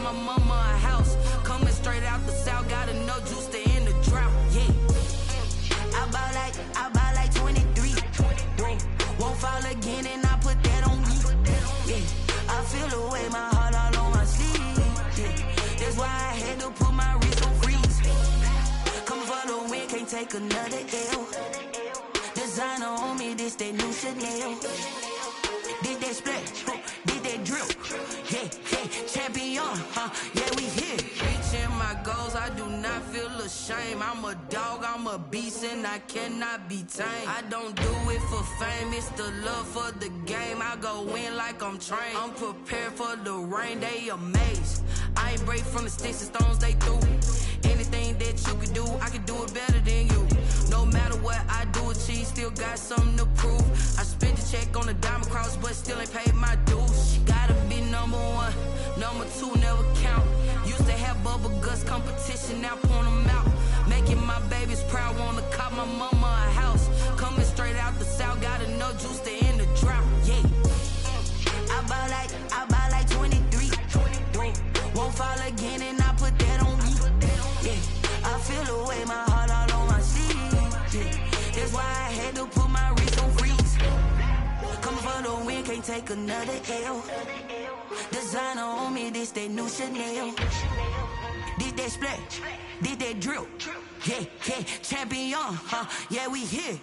my mama a house. Coming straight out the south, got enough juice to end the drought. Yeah. I buy like 23. Whoa. Won't fall again and I put that on me. Yeah. I feel the way, my heart all on my sleeve. Yeah. That's why I had to put my wrist on freeze. Coming for the win, can't take another L. Designer on me, this that new Chanel. Did that splash, did that drill. Yeah, yeah, champion, yeah, we here. Reaching my goals, I do not feel ashamed. I'm a dog, I'm a beast, and I cannot be tamed. I don't do it for fame, it's the love for the game. I go in like I'm trained. I'm prepared for the rain, they amazed. I ain't break from the sticks and stones they threw. Anything that you can do, I can do it better than you. No matter what I do, achieve, still got something to prove. I spent the check on the diamond cross, but still ain't paid my dues. She gotta be number one, number two never count. Used to have bubble guts competition, now point them out. Making my babies proud, wanna cop my mama a house. Coming straight out the south, got enough juice to end the drought. Yeah. I buy like 23. Won't fall again and I put that on me. Yeah. I feel the way, my heart all on my sleeve. Yeah. That's why I had to put my wrist on freeze. Coming for the win, can't take another L. Designer on me, this that new Chanel. Did that splash, did that drill. Yeah, yeah, champion, yeah, we here.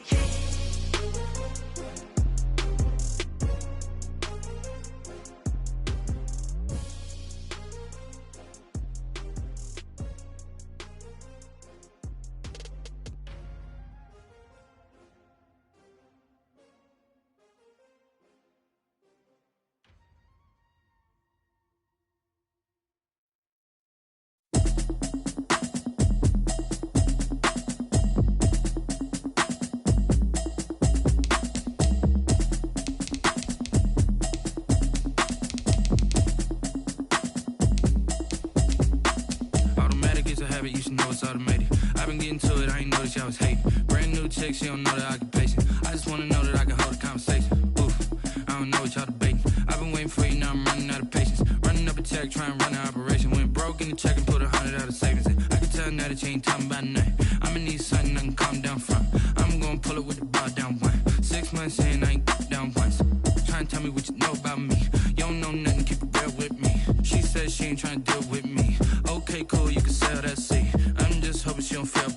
You should know it's automated. I've been getting to it, I ain't noticed y'all was hating. Brand new chick, she don't know the occupation. I just wanna know that I can hold a conversation. Oof, I don't know what y'all debating. I've been waiting for you, now I'm running out of patience. Running up a check, trying to run an operation. Went broke in the check and put 100 out of savings in. I can tell now that you ain't talking about nothing. I'ma need something I can calm down from. I'm gonna pull it with the bar down one. 6 months in, I ain't down once. Trying to tell me what you know about me. You don't know nothing, keep it real with me. She says she ain't trying to deal with me. Okay, cool, you can sell that seat. I'm just hoping she don't fail.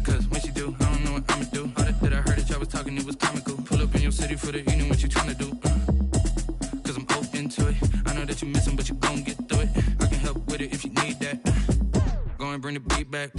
Cause when she do, I don't know what I'ma do. All that I heard that y'all was talking, it was comical. Pull up in your city for the evening, what you tryna do? Cause I'm open to it. I know that you missing, but you gon' get through it. I can help with it if you need that. Go and bring the beat back.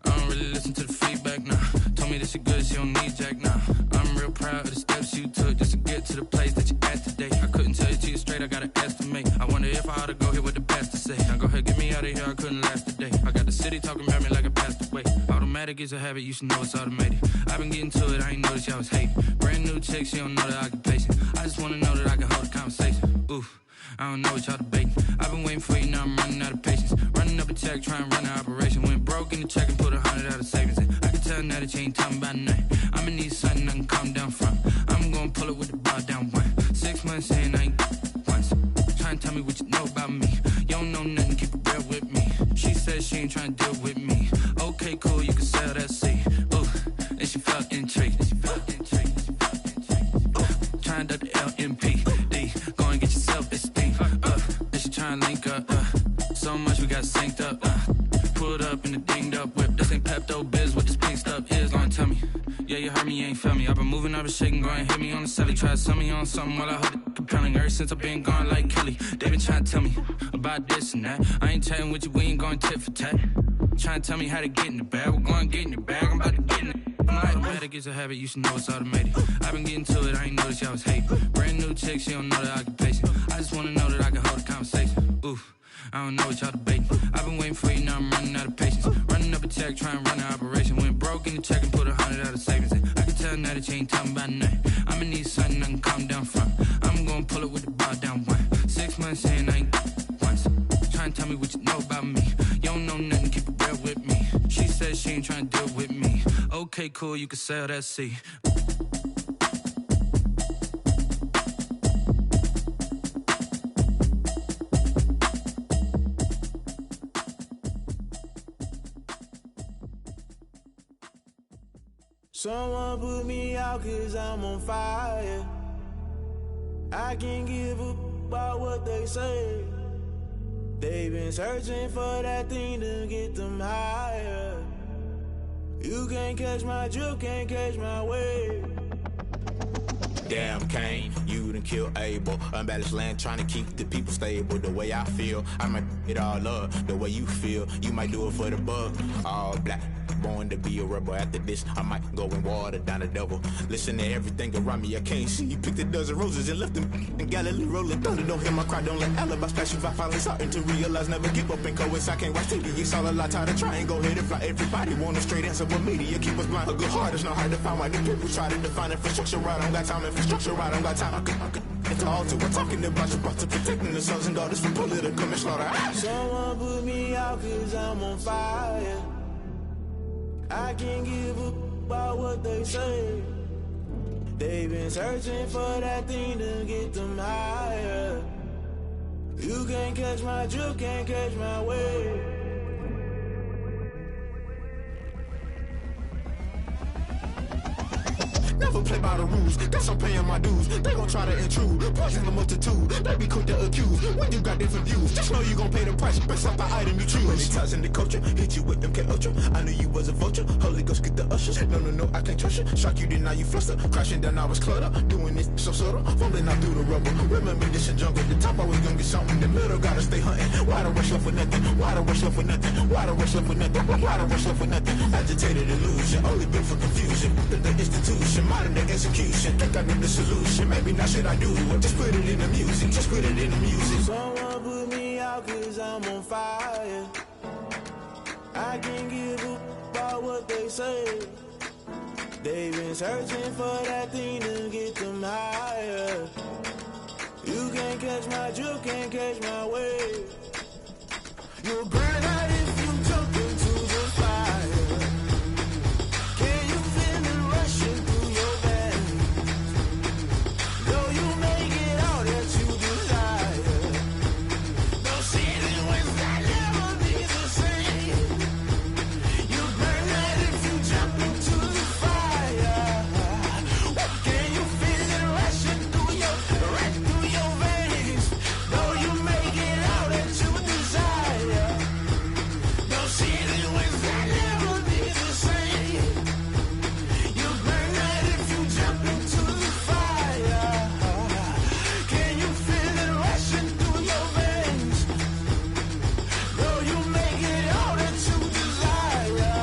I don't really listen to the feedback, nah. Told me that she good, she don't need jack, nah. I'm real proud of the steps you took just to get to the place that you at today. I couldn't tell you to you straight, I gotta estimate. I wonder if I ought to go here with the best to say. Now go ahead, get me out of here, I couldn't last a day. I got the city talking about me like I passed away. Automatic is a habit, you should know it's automated. I've been getting to it, I ain't noticed y'all was hating. Brand new chick, she don't know the occupation. I just wanna know that I can hold a conversation. Oof, I don't know what y'all debating. I've been waiting for you, now I'm running out of patience. Running up a check, trying to run an operation. Went broke in the check and put 100 out of savings in. I can tell now that you ain't talking about nothing. I'ma need something I can calm down from. I'm gonna pull it with the bar down one. 6 months in, I ain't once. Trying to tell me what you know about me. You don't know nothing, keep it real with me. She says she ain't trying to deal with me. Okay, cool, you can sell that seat. Ooh, and she felt intrigued. Trying to duck the LMPD. Go and get your self-esteem up. And she trying to link up. So much we got synced up. Pulled up in the dinged up whip. This ain't Pepto-Biz, what this pink stuff is. Gonna tell me. Yeah, you heard me, you ain't felt me. I've been moving, I've been shaking, go and hit me on the celly. Try to sell me on something while I hold it compelling. Ever since I've been gone like Kelly, they been trying to tell me about this and that. I ain't chatting with you, we ain't going tit for tat. Trying to tell me how to get in the bag. We're going to get in the bag, I'm about to get in it. Automatic is a habit, you should know it's automated. I've been getting to it, I ain't noticed y'all was hating. Brand new chick, she don't know the occupation. I just wanna know that I can hold a conversation. Oof, I don't know what y'all debating. I've been waiting for you, now I'm running out of patience. Running up a check, trying to run an operation. Went broke in the check and put 100 out of savings in. I can tell now that you ain't talking about nothing. I'ma need something I can calm down from. I'm gonna pull it with the bar down one. 6 months in, I ain't once. Trying to tell me what you know about me. You don't know nothing, keep it real with me. She says she ain't trying to deal with me. Okay, cool, you can sell that seat. Someone put me out cause I'm on fire. I can't give a about what they say. They've been searching for that thing to get them higher. You can't catch my drift, can't catch my wave. Damn Kane, you done killed Abel. Unbalanced land trying to keep the people stable. The way I feel, I might it all up. The way you feel, you might do it for the bug. All black, born to be a rebel. After this, I might go and water down the devil. Listen to everything around me, I can't see. Picked a dozen roses and left them in Galilee rolling thunder. Don't hear my cry, don't let alibis flash. If I finally starting to realize, never give up and coast. I can't watch TV, it's all a lot. Tired of trying, go ahead and fly. Everybody want a straight answer, but media keep us blind. A good heart is not hard to find. Why the people try to define infrastructure right? I don't got time, infrastructure right, I don't got time. I could it's all to. We're talking about you, about to protecting the sons and daughters from political manslaughter. Someone put me out cause I'm on fire. I can't give a about what they say. They've been searching for that thing to get them higher. You can't catch my drift, can't catch my wave. Never play by the rules, guess I'm paying my dues. They gon' try to intrude, poison the multitude. They be quick to accuse, when you got different views. Just know you gon' pay the price, based off the item you choose. Many times in the culture, hit you with MK Ultra. I knew you was a vulture, Holy Ghost get the ushers. No, I can't trust you. Shock you, then now you fluster. Crashing down, I was cluttered. Doing this so subtle, falling out through the rubble. Remember this in jungle, the top always gonna get something. The middle gotta stay hunting. Why the rush left for nothing? Why the rush left for nothing? Why the rush left for nothing? Why the rush left for nothing? Agitated illusion, only built for confusion. The institution, modern day execution. Think I know the solution. Maybe not shit I do. Just put it in the music. Just put it in the music. Someone put me out cause I'm on fire. I can't give a about what they say. They've been searching for that thing to get them higher. You can't catch my drift, can't catch my wave. You'll burn out if you jump into the fire. Can you feel it rushing through your veins? Though you make it all that you desire. No ceiling wins that never be the same. You burn out if you jump into the fire. Can you feel it rushing through your veins? Though you make it all that you desire. No ceiling wins that never be the same. You burn out if you jump into the fire. Can you feel it rushing through your veins? Though you make it all that you desire.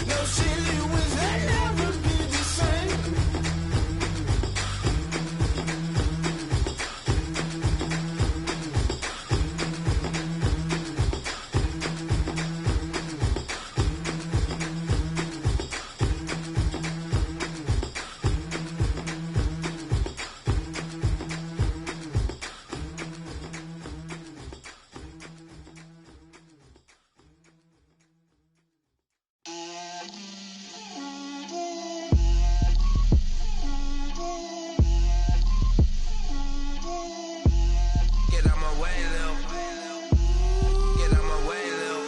No ceiling wins that never be the same. Get out my way, Lil. Get out my way, Lil.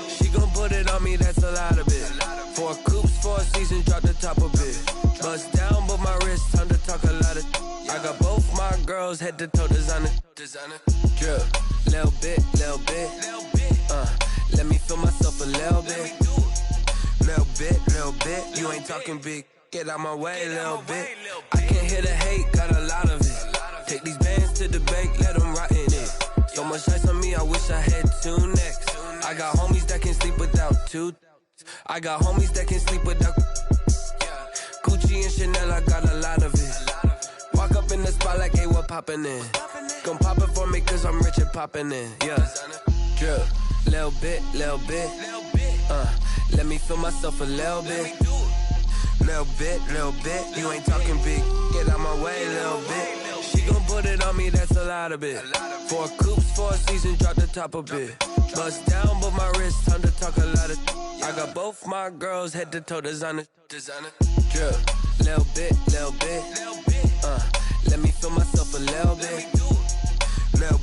She gon' put it on me, that's a lot of it. 4 coops, 4 seasons, drop the top a bit. Bust down, but my wrist, time to talk a lot of. I got both my girls, head to toe designer. Drip, little bit. Let me feel myself a little bit. Little bit. You ain't talking big. Get out my way, little bit. I can't hear the hate, got a lot of it. Take these bands to the bank, let them rot in it. So much ice on me, I wish I had 2 necks. I got homies that can sleep without 2. I got homies that can sleep without Gucci and Chanel, I got a lot of it. Walk up in the spot like, hey, what poppin' in? Gon' pop it for me cause I'm rich and poppin' in. Yeah, drip, little bit. Let me feel myself a little bit. Little bit. You ain't talking big. Get out my way, little bit. She gon' put it on me, that's a lot of it. 4 coops, 4 seasons, drop the top a bit. Bust down, but my wrist, time to talk a lot of. I got both my girls, head to toe designer. Drip, little bit. Let me feel myself a little bit. Little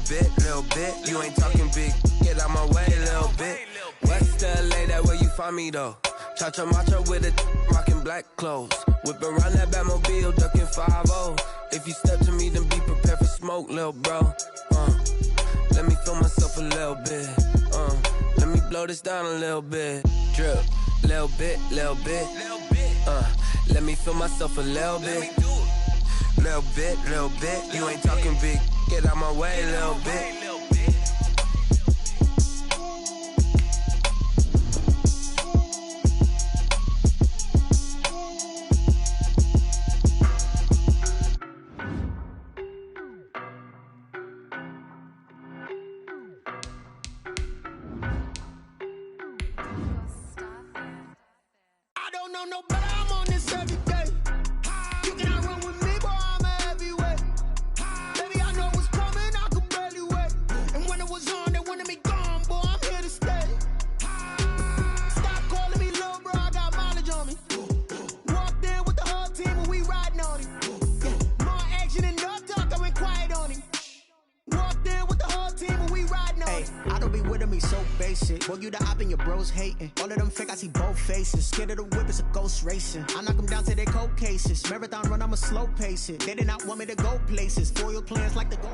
bit. You ain't talking big. Get out my way, little bit. West LA, that where you find me though. Cha-cha matcha with a rocking black clothes. Whip around that Batmobile, ducking 5-0. If you step to me, then be prepared for smoke, lil' bro. Let me feel myself a little bit. Let me blow this down a little bit. Drip, little bit, little bit. Let me feel myself a little bit. Little bit, little bit. You ain't talking big. Get out my way, little bit. Boy, you the op and your bros hating. All of them fake, I see both faces. Scared of the whip, it's a ghost racing. I knock them down to their cold cases. Marathon run, I'ma slow pace it. They did not want me to go places. Foil plans like the goal.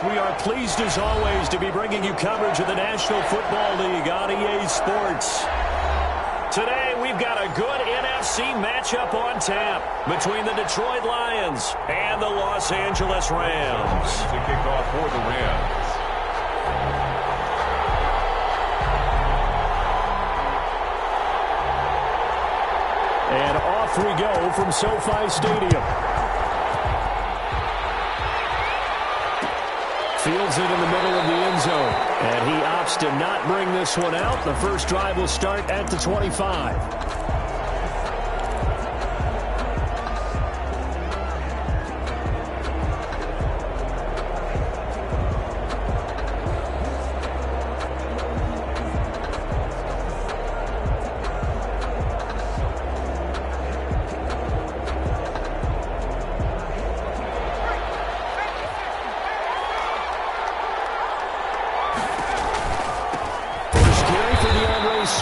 We are pleased as always to be bringing you coverage of the National Football League on EA Sports. Today we've got a good NFC matchup on tap between the Detroit Lions and the Los Angeles Rams. To kick off for the Rams. And off we go from SoFi Stadium. Fields it in the middle of the end zone. And he opts to not bring this one out. The first drive will start at the 25.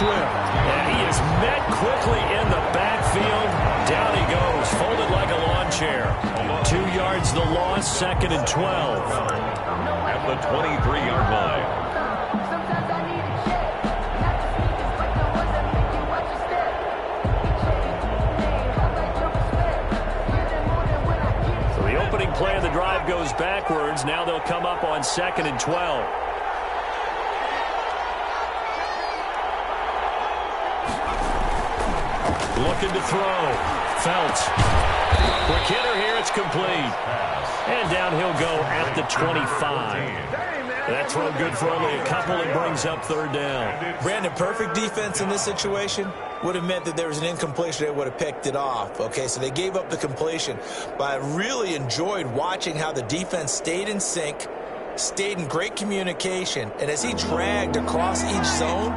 And he is met quickly in the backfield. Down he goes, folded like a lawn chair. 2 yards the loss, 2nd and 12. At the 23-yard line. So the opening play of the drive goes backwards. Now they'll come up on 2nd and 12. Looking to throw. Felts. Quick hitter here. It's complete. And down he'll go at the 25. That throw good for only a couple. It brings up 3rd down. Brandon, perfect defense in this situation would have meant that there was an incompletion. They would have picked it off. Okay, so they gave up the completion. But I really enjoyed watching how the defense stayed in sync, stayed in great communication. And as he dragged across each zone,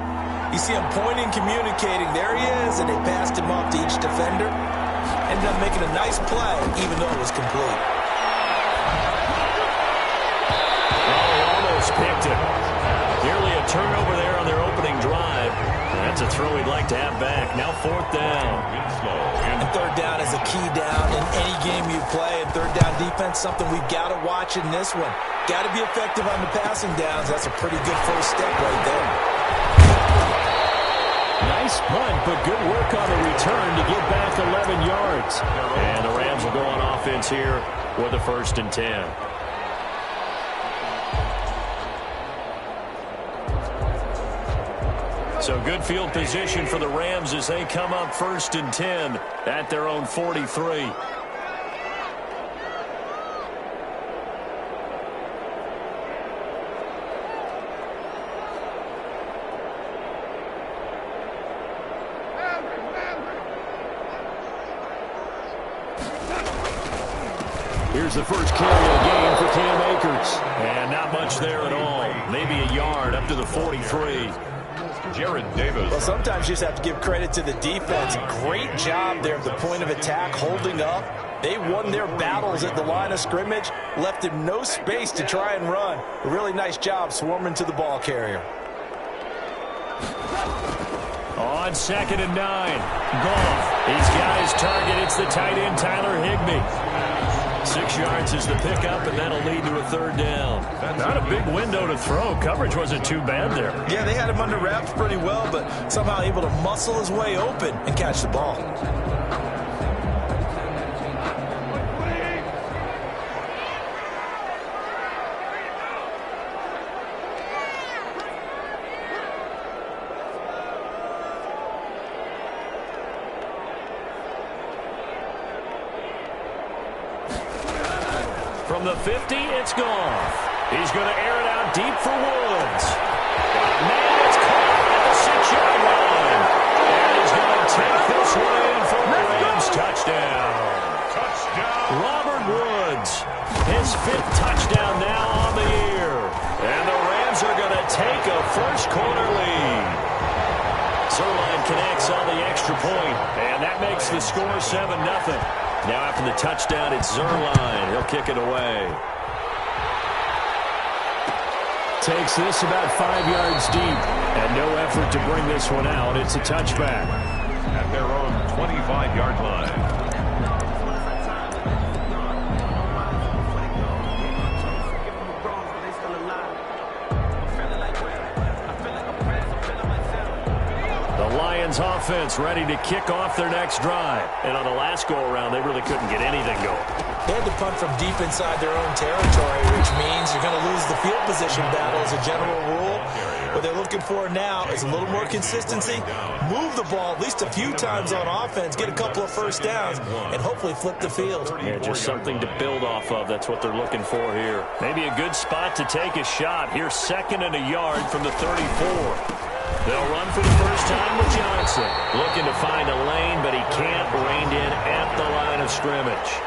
you see him pointing, communicating. There he is, and they passed him off to each defender. Ended up making a nice play, even though it was complete. Oh, almost picked it. Nearly a turnover there on their opening drive. That's a throw he'd like to have back. Now 4th down. And 3rd down is a key down in any game you play. And 3rd down defense, something we've got to watch in this one. Got to be effective on the passing downs. That's a pretty good first step right there. Nice punt, but good work on the return to get back 11 yards. And the Rams will go on offense here with a 1st and 10. So good field position for the Rams as they come up 1st and 10 at their own 43. Here's the first carry of the game for Cam Akers. And not much there at all. Maybe a yard up to the 43. Jared Davis. Well, sometimes you just have to give credit to the defense. Great job there at the point of attack, holding up. They won their battles at the line of scrimmage, left him no space to try and run. A really nice job swarming to the ball carrier. On 2nd and 9. Goff. He's got his target. It's the tight end, Tyler Higbee. 6 yards is the pickup, and that'll lead to a 3rd down. Not a big window to throw. Coverage wasn't too bad there. Yeah, they had him under wraps pretty well, but somehow able to muscle his way open and catch the ball. From the 50, it's Goff. He's going to air it out deep for Woods. Man, it's caught at the 6-yard line. And he's going to take this one in for the Rams touchdown. Robert Woods, his 5th touchdown now on the year. And the Rams are going to take a first-quarter lead. Zerline connects on the extra point, and that makes the score 7-0. Now after the touchdown, it's Zerline. He'll kick it away. Takes this about 5 yards deep, and no effort to bring this one out. It's a touchback. At their own 25-yard line. Offense ready to kick off their next drive. And on the last go-around, they really couldn't get anything going. They had to punt from deep inside their own territory, which means you're going to lose the field position battle as a general rule. What they're looking for now is a little more consistency, move the ball at least a few times on offense, get a couple of first downs, and hopefully flip the field. Yeah, just something to build off of. That's what they're looking for here. Maybe a good spot to take a shot. Here's 2nd and a yard from the 34. They'll run for the first time with Johnson. Looking to find a lane, but he can't. Reined in at the line of scrimmage.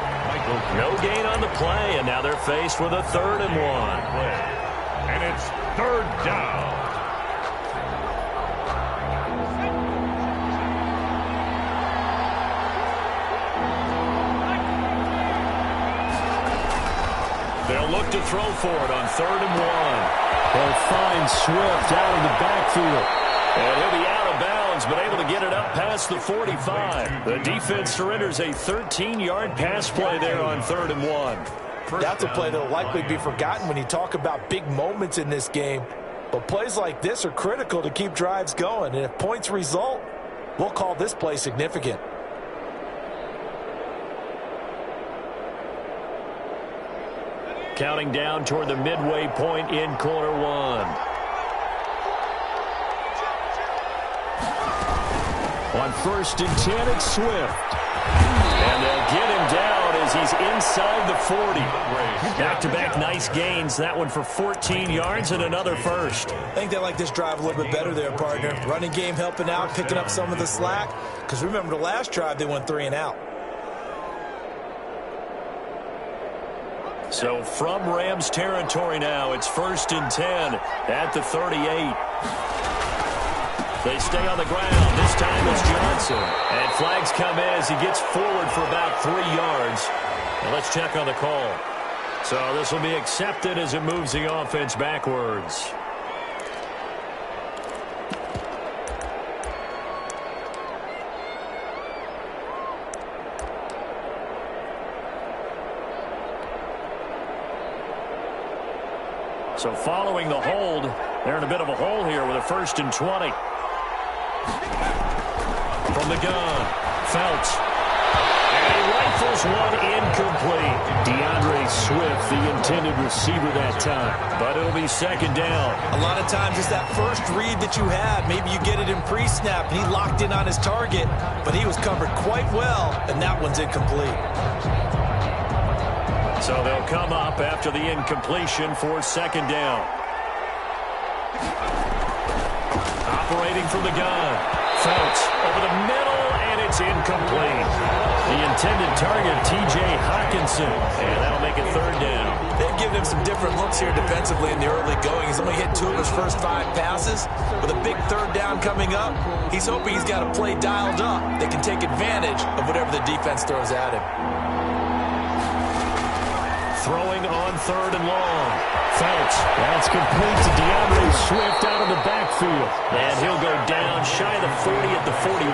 No gain on the play, and now they're faced with a 3rd and 1. And it's 3rd down. They'll look to throw for it on 3rd and 1. They'll find Swift out of the backfield. And he'll be out of bounds, but able to get it up past the 45. The defense surrenders a 13-yard pass play there on 3rd and 1. That's a play that will likely be forgotten when you talk about big moments in this game. But plays like this are critical to keep drives going. And if points result, we'll call this play significant. Counting down toward the midway point in quarter 1. On 1st and 10, it's Swift. And they'll get him down as he's inside the 40. Back-to-back nice gains. That one for 14 yards and another first. I think they like this drive a little bit better there, partner. Running game helping out, picking up some of the slack. Because remember the last drive, they went 3 and out. So from Rams territory now, it's 1st and 10 at the 38. They stay on the ground. This time it's Johnson. And flags come in as he gets forward for about 3 yards. And let's check on the call. So this will be accepted as it moves the offense backwards. So following the hold, they're in a bit of a hole here with a 1st and 20. From the gun, Felts. And he rifles one incomplete. DeAndre Swift, the intended receiver that time. But it'll be 2nd down. A lot of times it's that first read that you have. Maybe you get it in pre-snap, and he locked in on his target, but he was covered quite well, and that one's incomplete. So they'll come up after the incompletion for 2nd down. Operating from the gun. Felts over the middle, and it's incomplete. The intended target, T.J. Hawkinson, and that'll make it 3rd down. They've given him some different looks here defensively in the early going. He's only hit 2 of his first 5 passes. With a big 3rd down coming up, he's hoping he's got a play dialed up that can take advantage of whatever the defense throws at him. Throwing on 3rd and long. Felts, that's complete to DeAndre Swift out of the backfield. And he'll go down shy of the 40 at the 41.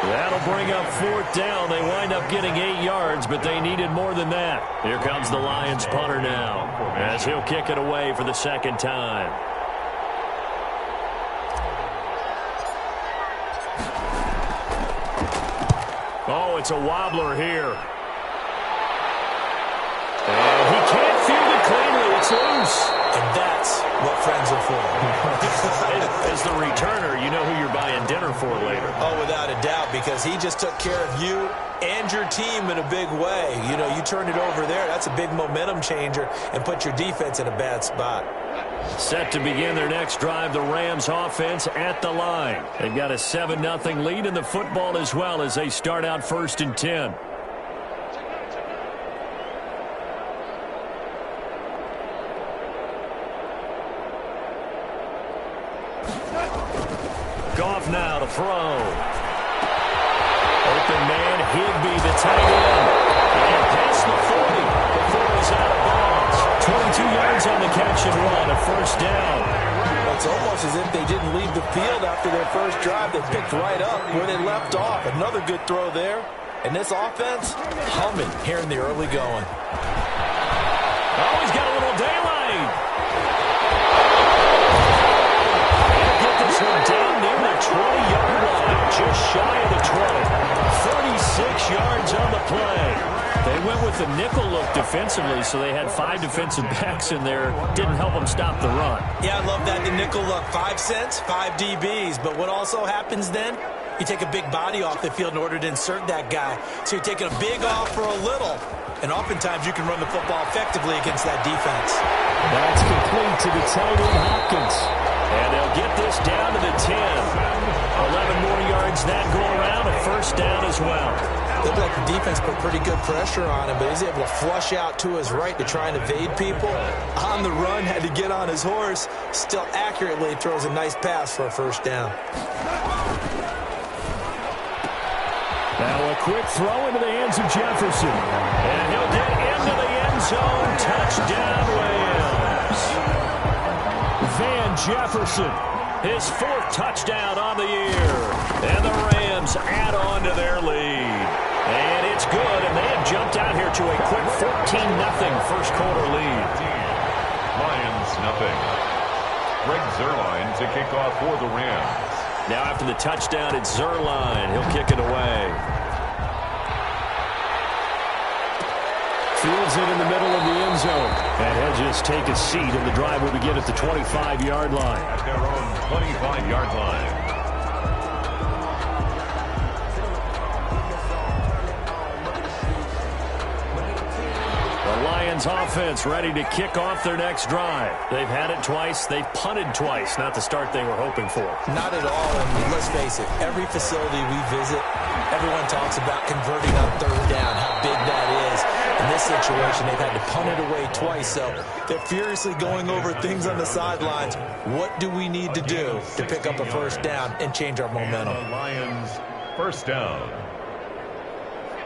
That'll bring up 4th down. They wind up getting 8 yards, but they needed more than that. Here comes the Lions punter now, as he'll kick it away for the 2nd time. Oh, it's a wobbler here. And he can't field it cleanly. It's loose. And that's what friends are for. As the returner, you know who you're buying dinner for later. Oh, without a doubt, because he just took care of you and your team in a big way. You know, you turn it over there, that's a big momentum changer and put your defense in a bad spot. Set to begin their next drive, the Rams offense at the line. They've got a 7-0 lead in the football as well as they start out 1st and 10. Goff now to throw. Open man, Higbee, the tight end. And past the 40 before he's out of bounds. 22 yards on the catch and run, a 1st down. It's almost as if they didn't leave the field after their first drive. They picked right up where they left off. Another good throw there. And this offense, humming here in the early going. Oh, he's got a little daylight. Get this one down near the 20-yard line, just shy of the 20. 36 yards on the play. They went with the nickel look defensively, so they had 5 defensive backs in there. Didn't help them stop the run. Yeah, I love that, the nickel look. 5 cents, 5 DBs. But what also happens then? You take a big body off the field in order to insert that guy. So you're taking a big off for a little. And oftentimes you can run the football effectively against that defense. That's complete to the tight end, Hopkins. And they'll get this down to the 10. 11 more yards that go around, a 1st down as well. Looked like the defense put pretty good pressure on him, but he's able to flush out to his right to try and evade people. On the run, had to get on his horse. Still accurately throws a nice pass for a 1st down. Now a quick throw into the hands of Jefferson. And he'll get into the end zone. Touchdown, Rams. Van Jefferson, his 4th touchdown on the year. And the Rams add on to their lead. And it's good, and they have jumped out here to a quick 14-0 first quarter lead. Lions, nothing. Greg Zuerlein to kick off for the Rams. Now after the touchdown, it's Zuerlein. He'll kick it away. Fields it in the middle of the end zone. And he'll just take a seat, and the drive will begin at the 25-yard line. At their own 25-yard line. Lions offense ready to kick off their next drive. They've had it twice. They've punted twice. Not the start they were hoping for. Not at all. And let's face it, every facility we visit, everyone talks about converting on 3rd down, how big that is. In this situation, they've had to punt it away twice. So they're furiously going over things on the sidelines. What do we need to do to pick up a 1st down and change our momentum? The Lions, 1st down.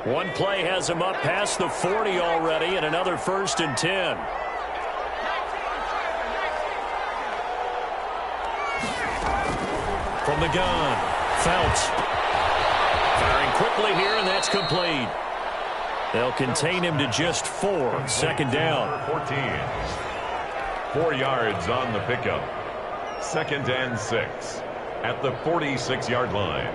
One play has him up past the 40 already, and another 1st and 10. From the gun, Phelps. Firing quickly here, and that's complete. They'll contain him to just 4. 2nd down. 14. 4 yards on the pickup. 2nd and 6 at the 46-yard line.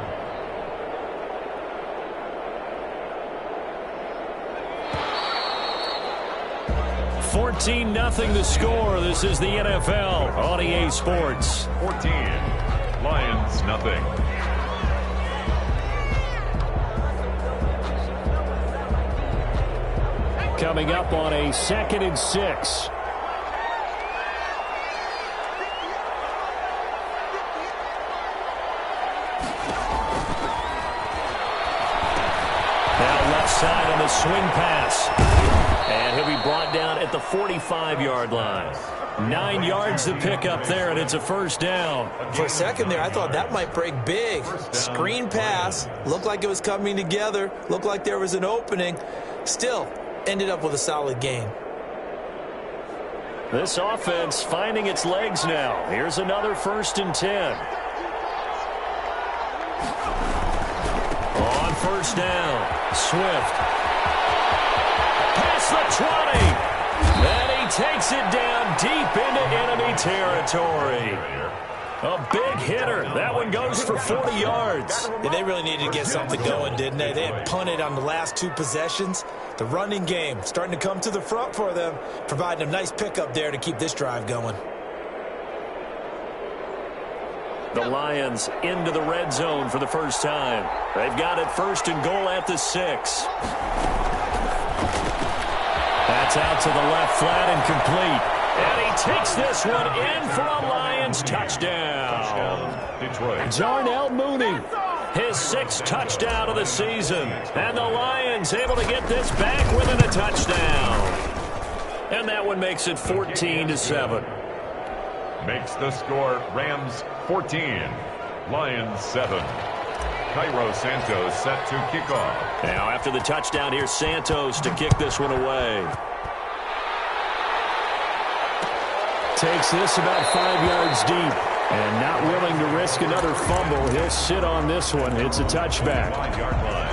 $14-0 the score. This is the NFL on EA Sports. 14. Lions, nothing. Coming up on a 2nd and 6. Now left side on the swing pass. And he'll be brought down at the 45-yard line. 9 yards to pick up there, and it's a 1st down. For a second there, I thought that might break big. Screen pass. Looked like it was coming together. Looked like there was an opening. Still, ended up with a solid game. This offense finding its legs now. Here's another 1st and 10. On 1st down, Swift. Past the 20. And he takes it down deep into enemy territory. A big hitter. That one goes for 40 yards. Yeah, they really needed to get something going, didn't they? They had punted on the last 2 possessions. The running game starting to come to the front for them, providing a nice pickup there to keep this drive going. The Lions into the red zone for the first time. They've got it 1st and goal at the 6. That's out to the left, flat and complete. And he takes this one in for a Lions touchdown. Detroit. Darnell Mooney, his 6th touchdown of the season. And the Lions able to get this back within a touchdown. And that one makes it 14-7. Makes the score Rams 14, Lions 7. Cairo Santos set to kick off. Now after the touchdown, here's Santos to kick this one away. Takes this about 5 yards deep. And not willing to risk another fumble. He'll sit on this one. It's a touchback. 5-yard line.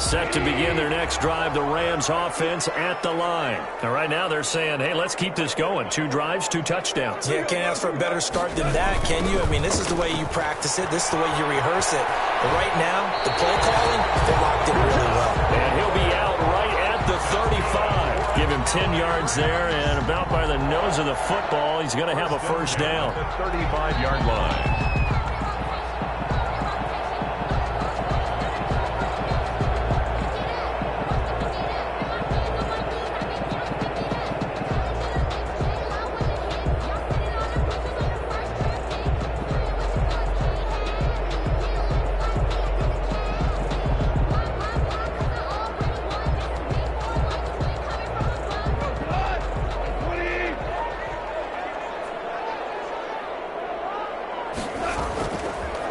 Set to begin their next drive, the Rams offense at the line. And right now they're saying, hey, let's keep this going. 2 drives, 2 touchdowns. Yeah, can't ask for a better start than that, can you? I mean, this is the way you practice it. This is the way you rehearse it. But right now, the play calling, they locked it really well. And he'll be out right at the 35. Give him 10 yards there, and about by the nose of the football, he's going to have a 1st down. The 35-yard line.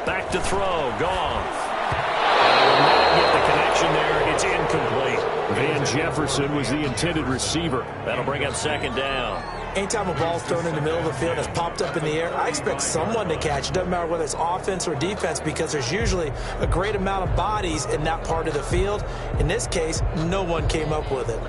Back to throw, Goff. Will not get the connection there. It's incomplete. Van Jefferson was the intended receiver. That'll bring up 2nd down. Anytime a ball's thrown in the middle of the field that's popped up in the air, I expect someone to catch it. Doesn't matter whether it's offense or defense, because there's usually a great amount of bodies in that part of the field. In this case, no one came up with it.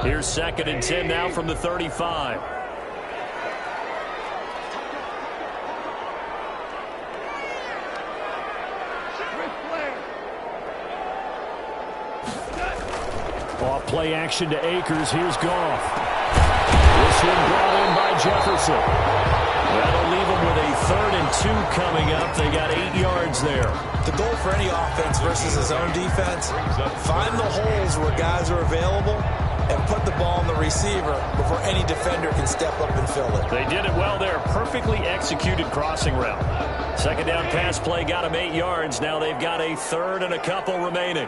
Here's 2nd and 10 now from the 35. Off play action to Akers. Here's Goff. This one brought in by Jefferson. That'll leave them with a 3rd and 2 coming up. They got 8 yards there. The goal for any offense versus his own defense, find the holes where guys are available and put the ball on the receiver before any defender can step up and fill it. They did it well there. Perfectly executed crossing route. 2nd down pass play got them 8 yards. Now they've got a 3rd and a couple remaining.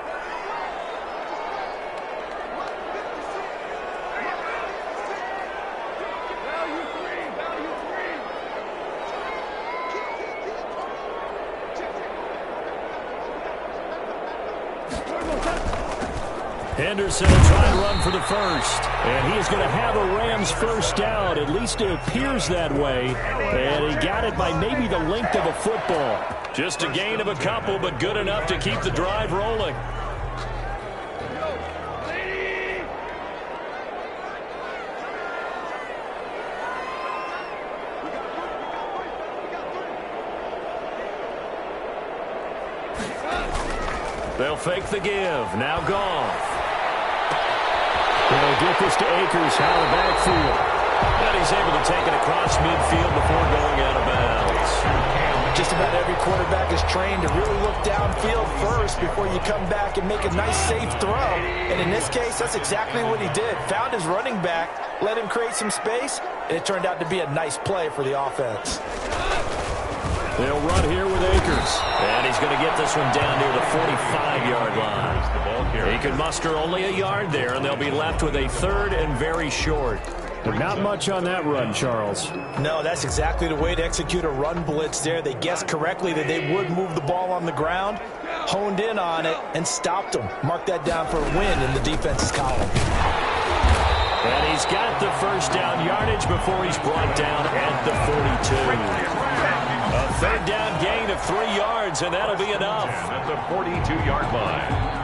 Henderson will try and run for the 1st. And he is going to have a Rams 1st down. At least it appears that way. And he got it by maybe the length of a football. Just a gain of a couple, but good enough to keep the drive rolling. They'll fake the give. Now Goff. They'll get this to Akers out of the backfield. And he's able to take it across midfield before going out of bounds. Just about every quarterback is trained to really look downfield first before you come back and make a nice, safe throw. And in this case, that's exactly what he did. Found his running back, let him create some space, and it turned out to be a nice play for the offense. They'll run here with Akers. And he's going to get this one down near the 45-yard line. He could muster only a yard there, and they'll be left with a 3rd and very short. But not much on that run, Charles. No, that's exactly the way to execute a run blitz there. They guessed correctly that they would move the ball on the ground, honed in on it, and stopped them. Mark that down for a win in the defense's column. And he's got the first down yardage before he's brought down at the 42. A third down gain of 3 yards, and that'll be enough. At the 42-yard line.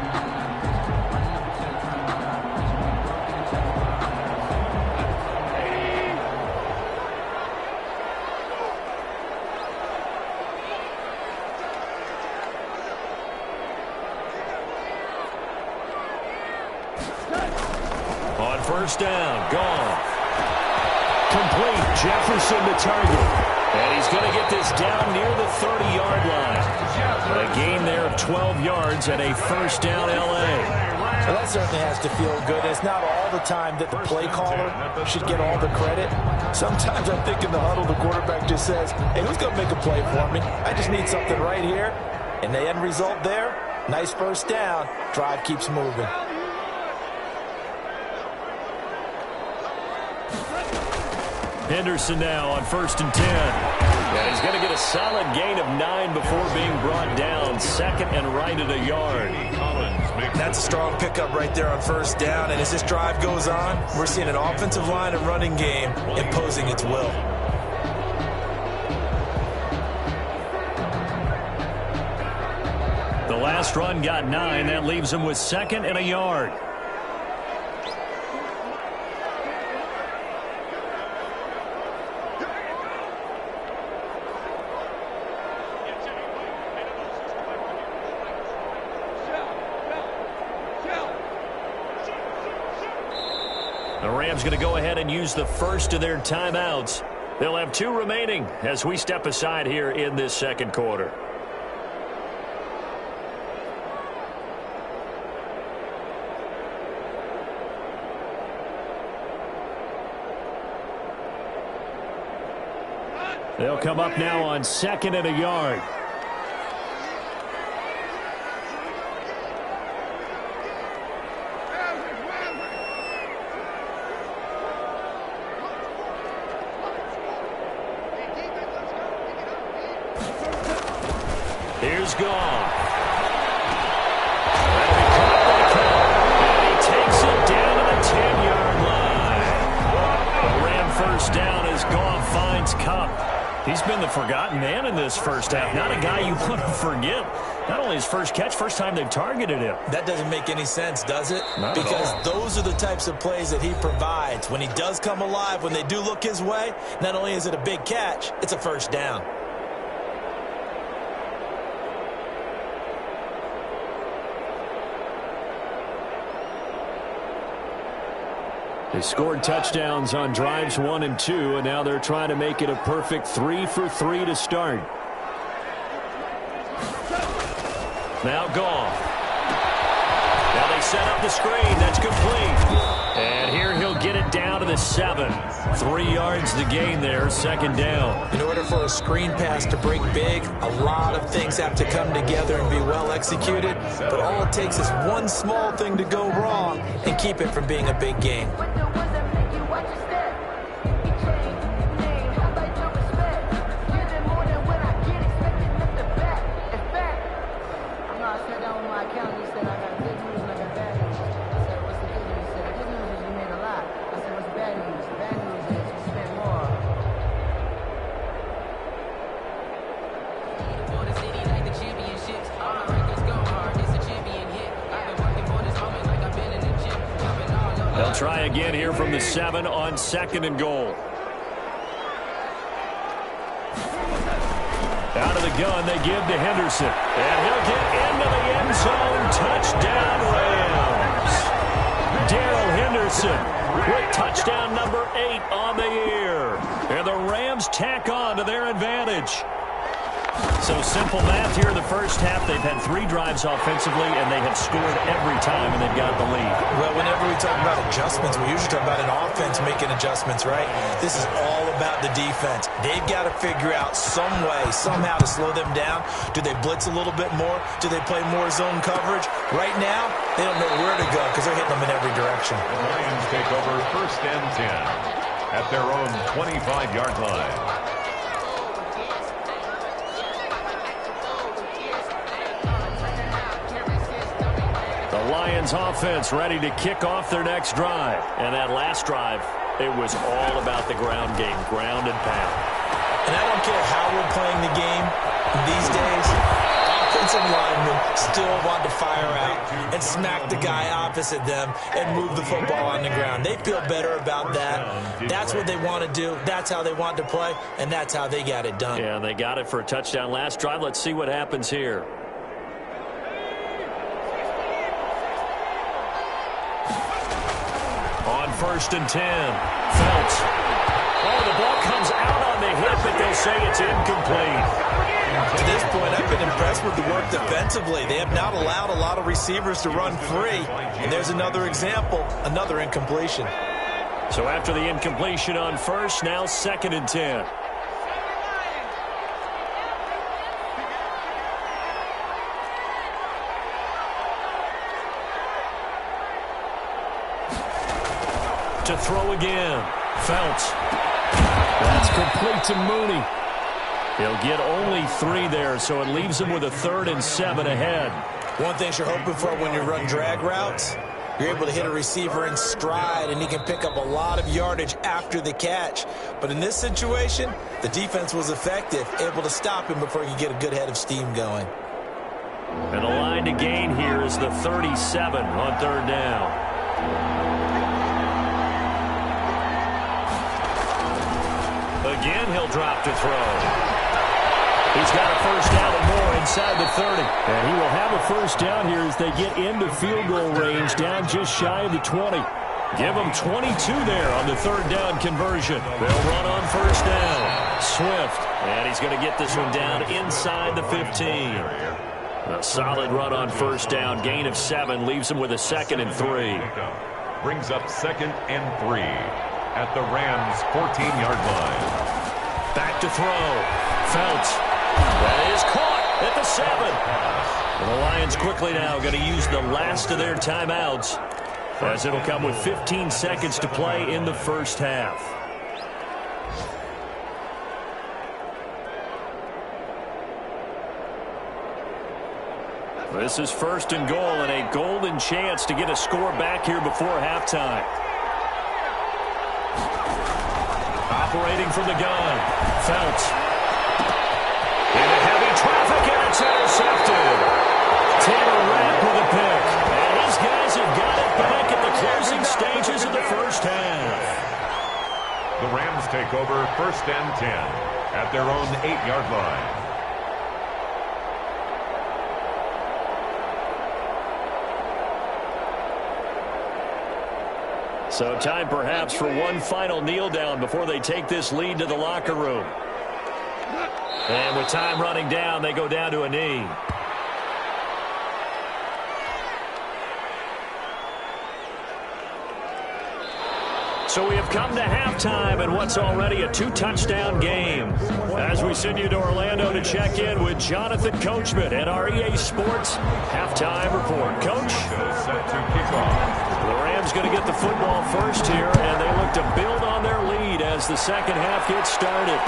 On first down, gone. Complete, Jefferson to target. And he's going to get this down near the 30-yard line. A gain there of 12 yards and a first down L.A. Well, that certainly has to feel good. It's not all the time that the play caller should get all the credit. Sometimes I think in the huddle, the quarterback just says, hey, who's going to make a play for me? I just need something right here. And the end result there, nice first down. Drive keeps moving. Henderson now on 1st and 10. And he's going to get a solid gain of 9 before being brought down. Second and right at a yard. That's a strong pickup right there on first down. And as this drive goes on, we're seeing an offensive line and running game imposing its will. The last run got 9. That leaves him with 2nd and a yard. The Rams going to go ahead and use the first of their timeouts. They'll have 2 remaining as we step aside here in this second quarter. They'll come up now on 2nd and a yard. Here's Goff. That'll be caught by Cobb. And he takes it down to the 10-yard line. A Ram first down as Goff finds Cobb. He's been the forgotten man in this first half. Not a guy you want to forget. Not only his first catch, first time they've targeted him. That doesn't make any sense, does it? Not at because all. Those are the types of plays that he provides. When he does come alive, when they do look his way, not only is it a big catch, it's a first down. They scored touchdowns on drives 1 and 2, and now they're trying to make it a perfect 3 for 3 to start. Now Goff. Now they set up the screen. That's complete. And here he'll get it down to the 7. 3 yards the gain there, 2nd down. In order for a screen pass to break big, a lot of things have to come together and be well executed. But all it takes is one small thing to go wrong and keep it from being a big gain. They'll try again here from the 7 on 2nd and goal. Out of the gun, they give to Henderson. And he'll get into the end zone. Touchdown, Rams. Darrell Henderson with touchdown number 8 on the year. And the Rams tack on to their advantage. So simple math here in the first half. They've had 3 drives offensively, and they have scored every time, and they've got the lead. Well, whenever we talk about adjustments, we usually talk about an offense making adjustments, right? This is all about the defense. They've got to figure out some way, somehow to slow them down. Do they blitz a little bit more? Do they play more zone coverage? Right now, they don't know where to go because they're hitting them in every direction. The Lions take over 1st and 10. at their own 25-yard line. The Lions offense ready to kick off their next drive. And that last drive, it was all about the ground game, ground and pound. And I don't care how we're playing the game these days, offensive linemen still want to fire out and smack the guy opposite them and move the football on the ground. They feel better about that. That's what they want to do. That's how they want to play, and that's how they got it done. Yeah, they got it for a touchdown last drive. Let's see what happens here. On 1st and 10, Phelps. Oh, the ball comes out on the hip, but they'll say it's incomplete. To this point, I've been impressed with the work defensively. They have not allowed a lot of receivers to run free. And there's another example, another incompletion. So after the incompletion on 1st, now 2nd and 10. To throw again. Phelps. That's complete to Mooney. He'll get only 3 there, so it leaves him with a 3rd and 7 ahead. One thing you're hoping for when you run drag routes, you're able to hit a receiver in stride, and he can pick up a lot of yardage after the catch. But in this situation, the defense was effective, able to stop him before he could get a good head of steam going. And the line to gain here is the 37 on 3rd down. Again, he'll drop to throw. He's got a 1st down and more inside the 30. And he will have a 1st down here as they get into field goal range, down just shy of the 20. Give them 22 there on the 3rd down conversion. They'll run on 1st down. Swift. And he's going to get this one down inside the 15. A solid run on 1st down. Gain of 7 leaves him with a 2nd and 3. Brings up 2nd and 3 at the Rams' 14-yard line. Back to throw. Phelps. That is caught at the 7. And the Lions quickly now going to use the last of their timeouts, as it'll come with 15 seconds to play in the 1st half. This is 1st and goal, and a golden chance to get a score back here before halftime. Operating from the gun, Phelps. Into heavy traffic, and it's intercepted. Taylor Rapp with a pick. And these guys have got it back at the closing stages of the 1st half. The Rams take over 1st and 10 at their own 8-yard line. So time perhaps for one final kneel down before they take this lead to the locker room. And with time running down, they go down to a knee. So we have come to halftime in what's already a 2-touchdown game. As we send you to Orlando to check in with Jonathan Coachman at our EA Sports Halftime Report. Coach? Set to kick off. The Rams going to get the football first here, and they look to build on their lead as the 2nd half gets started.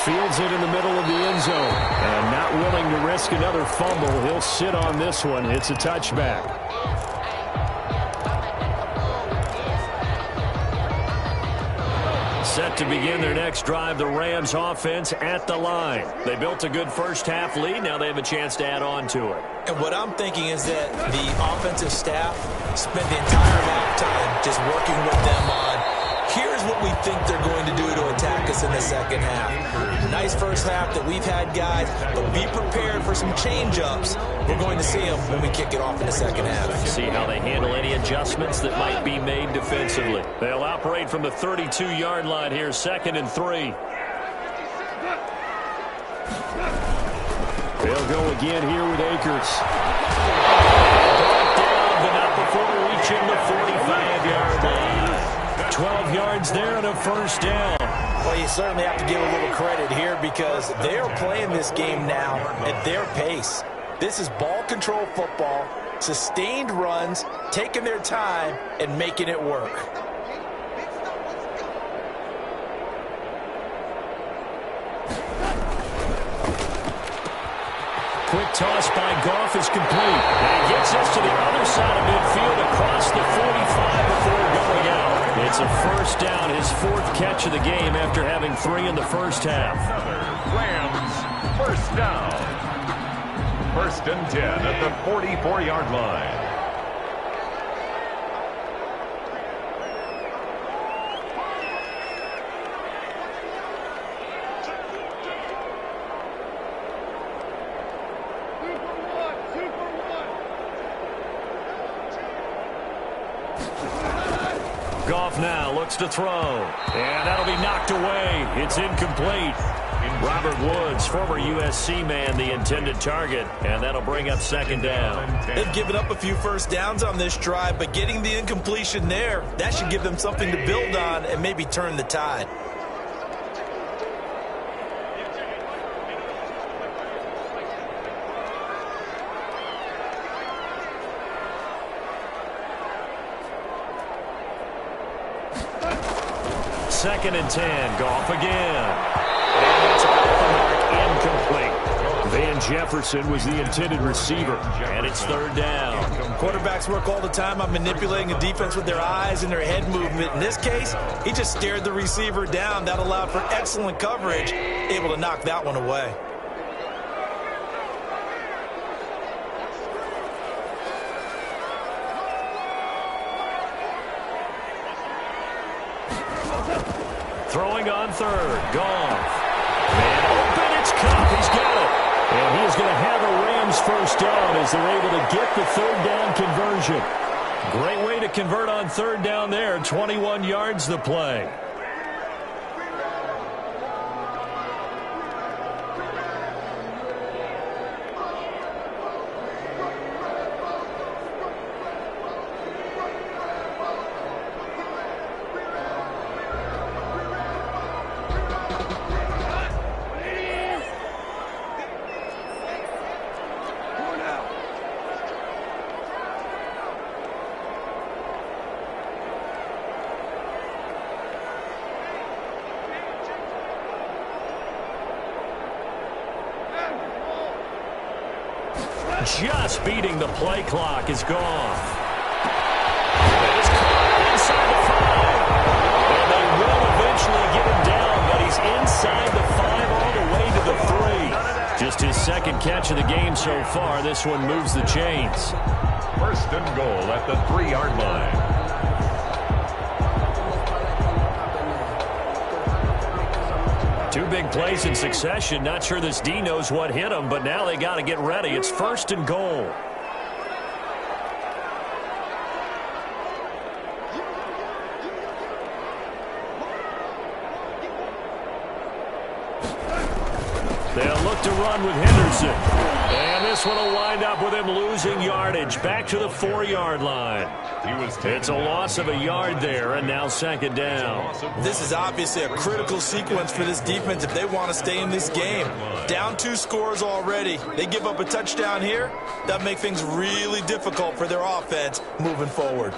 Fields it in the middle of the end zone, and not willing to risk another fumble. He'll sit on this one. It's a touchback. Set to begin their next drive, the Rams offense at the line. They built a good 1st half lead. Now they have a chance to add on to it. And what I'm thinking is that the offensive staff spent the entire halftime just working with them on, here's what we think they're going to do to attack us in the 2nd half. Nice 1st half that we've had, guys, but be prepared for some change-ups. We're going to see them when we kick it off in the 2nd half. See how they handle any adjustments that might be made defensively. They'll operate from the 32-yard line here, 2nd and 3. They'll go again here with Akers. Brought down, but not before reaching the 45-yard line. 12 yards there and a 1st down. Well, you certainly have to give a little credit here because they're playing this game now at their pace. This is ball control football, sustained runs, taking their time, and making it work. quick toss by Goff is complete. And he gets us to the other side of midfield across the 45 before going out. It's a first down, his 4th catch of the game after having 3 in the first half. Rams, first down. 1st and 10 at the 44-yard line. Goff now looks to throw. And that'll be knocked away. It's incomplete. Robert Woods, former USC man, the intended target. And that'll bring up 2nd down. They've given up a few first downs on this drive, but getting the incompletion there, that should give them something to build on and maybe turn the tide. Second and 10. Goff again. And it's off the mark, incomplete. Van Jefferson was the intended receiver. And it's 3rd down. Quarterbacks work all the time on manipulating a defense with their eyes and their head movement. In this case, he just stared the receiver down. That allowed for excellent coverage. Able to knock that one away. Throwing on 3rd. Goff. Man open. It's Cup. He's got it. And he is going to have a Rams first down as they're able to get the 3rd down conversion. Great way to convert on 3rd down there. 21 yards the play. Just beating the play clock is gone. That is caught inside the 5. And they will eventually get him down, but he's inside the 5 all the way to the 3. Just his 2nd catch of the game so far. This one moves the chains. 1st and goal at the 3-yard line. Two big plays in succession. Not sure this D knows what hit him, but now they got to get ready. It's 1st and goal. They'll look to run with Henderson. And this one will wind up with him losing yardage. Back to the 4-yard line. It's a loss of a yard there, and now 2nd down. This is obviously a critical sequence for this defense if they want to stay in this game. Down 2 scores already. They give up a touchdown here. That'll make things really difficult for their offense moving forward.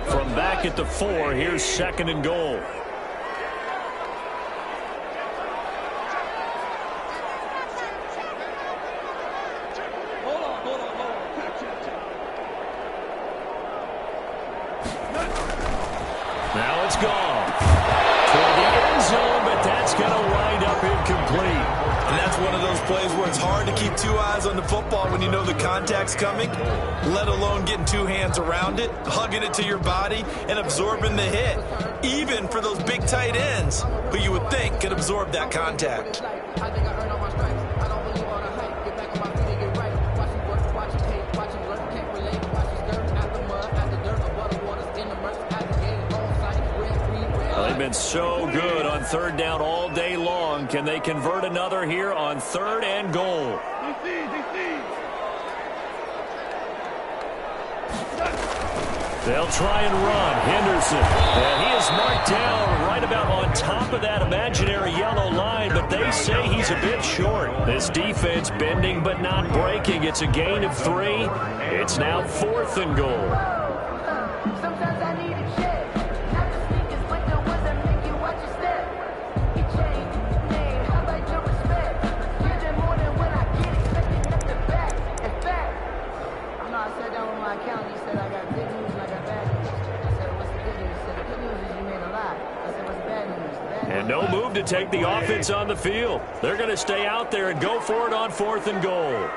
From back at the 4, here's 2nd and goal. Now it's gone. Toward the end zone, but that's going to wind up incomplete. And that's one of those plays where it's hard to keep 2 eyes on the football when you know the contact's coming, let alone getting 2 hands around it, hugging it to your body, and absorbing the hit. Even for those big tight ends who you would think could absorb that contact. They've been so good on 3rd down all day long. Can they convert another here on 3rd and goal? They'll try and run. Henderson. And he is marked down right about on top of that imaginary yellow line, but they say he's a bit short. This defense bending but not breaking. It's a gain of 3. It's now 4th and goal. move to take the offense on the field. They're going to stay out there and go for it on 4th and goal.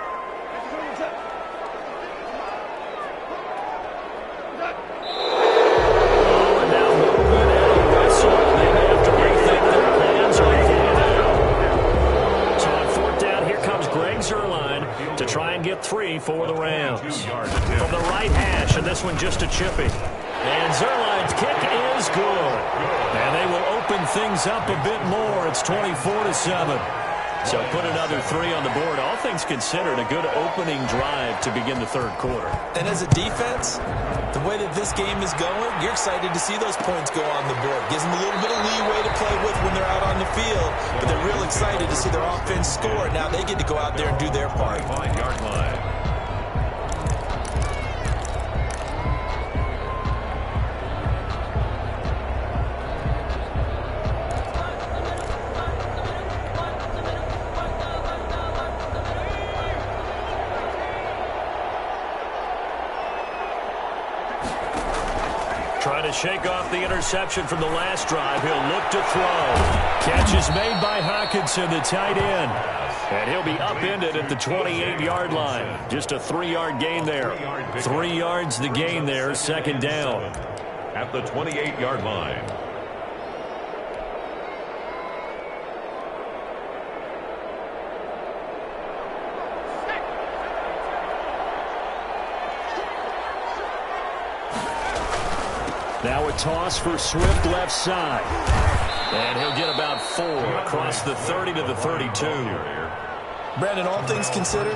To try and get 3 for the Rams. From the right hash, and this one just a chipping. And Zerline's kick is good. And they will open things up a bit more. It's 24-7. So put another 3 on the board. All things considered, a good opening drive to begin the 3rd quarter. And as a defense, the way that this game is going, you're excited to see those points go on the board. Gives them a little bit of leeway to play with when they're out on the field. But they're real excited to see their offense score. Now they get to go out there and do their part. 5-yard line. Trying to shake off the interception from the last drive. He'll look to throw. Catch is made by Hockenson, the tight end. And he'll be upended at the 28-yard line. Just a 3-yard gain there. 3 yards the gain there, 2nd down. At the 28-yard line. Now a toss for Swift left side. And he'll get about 4 across the 30 to the 32. Brandon, all things considered,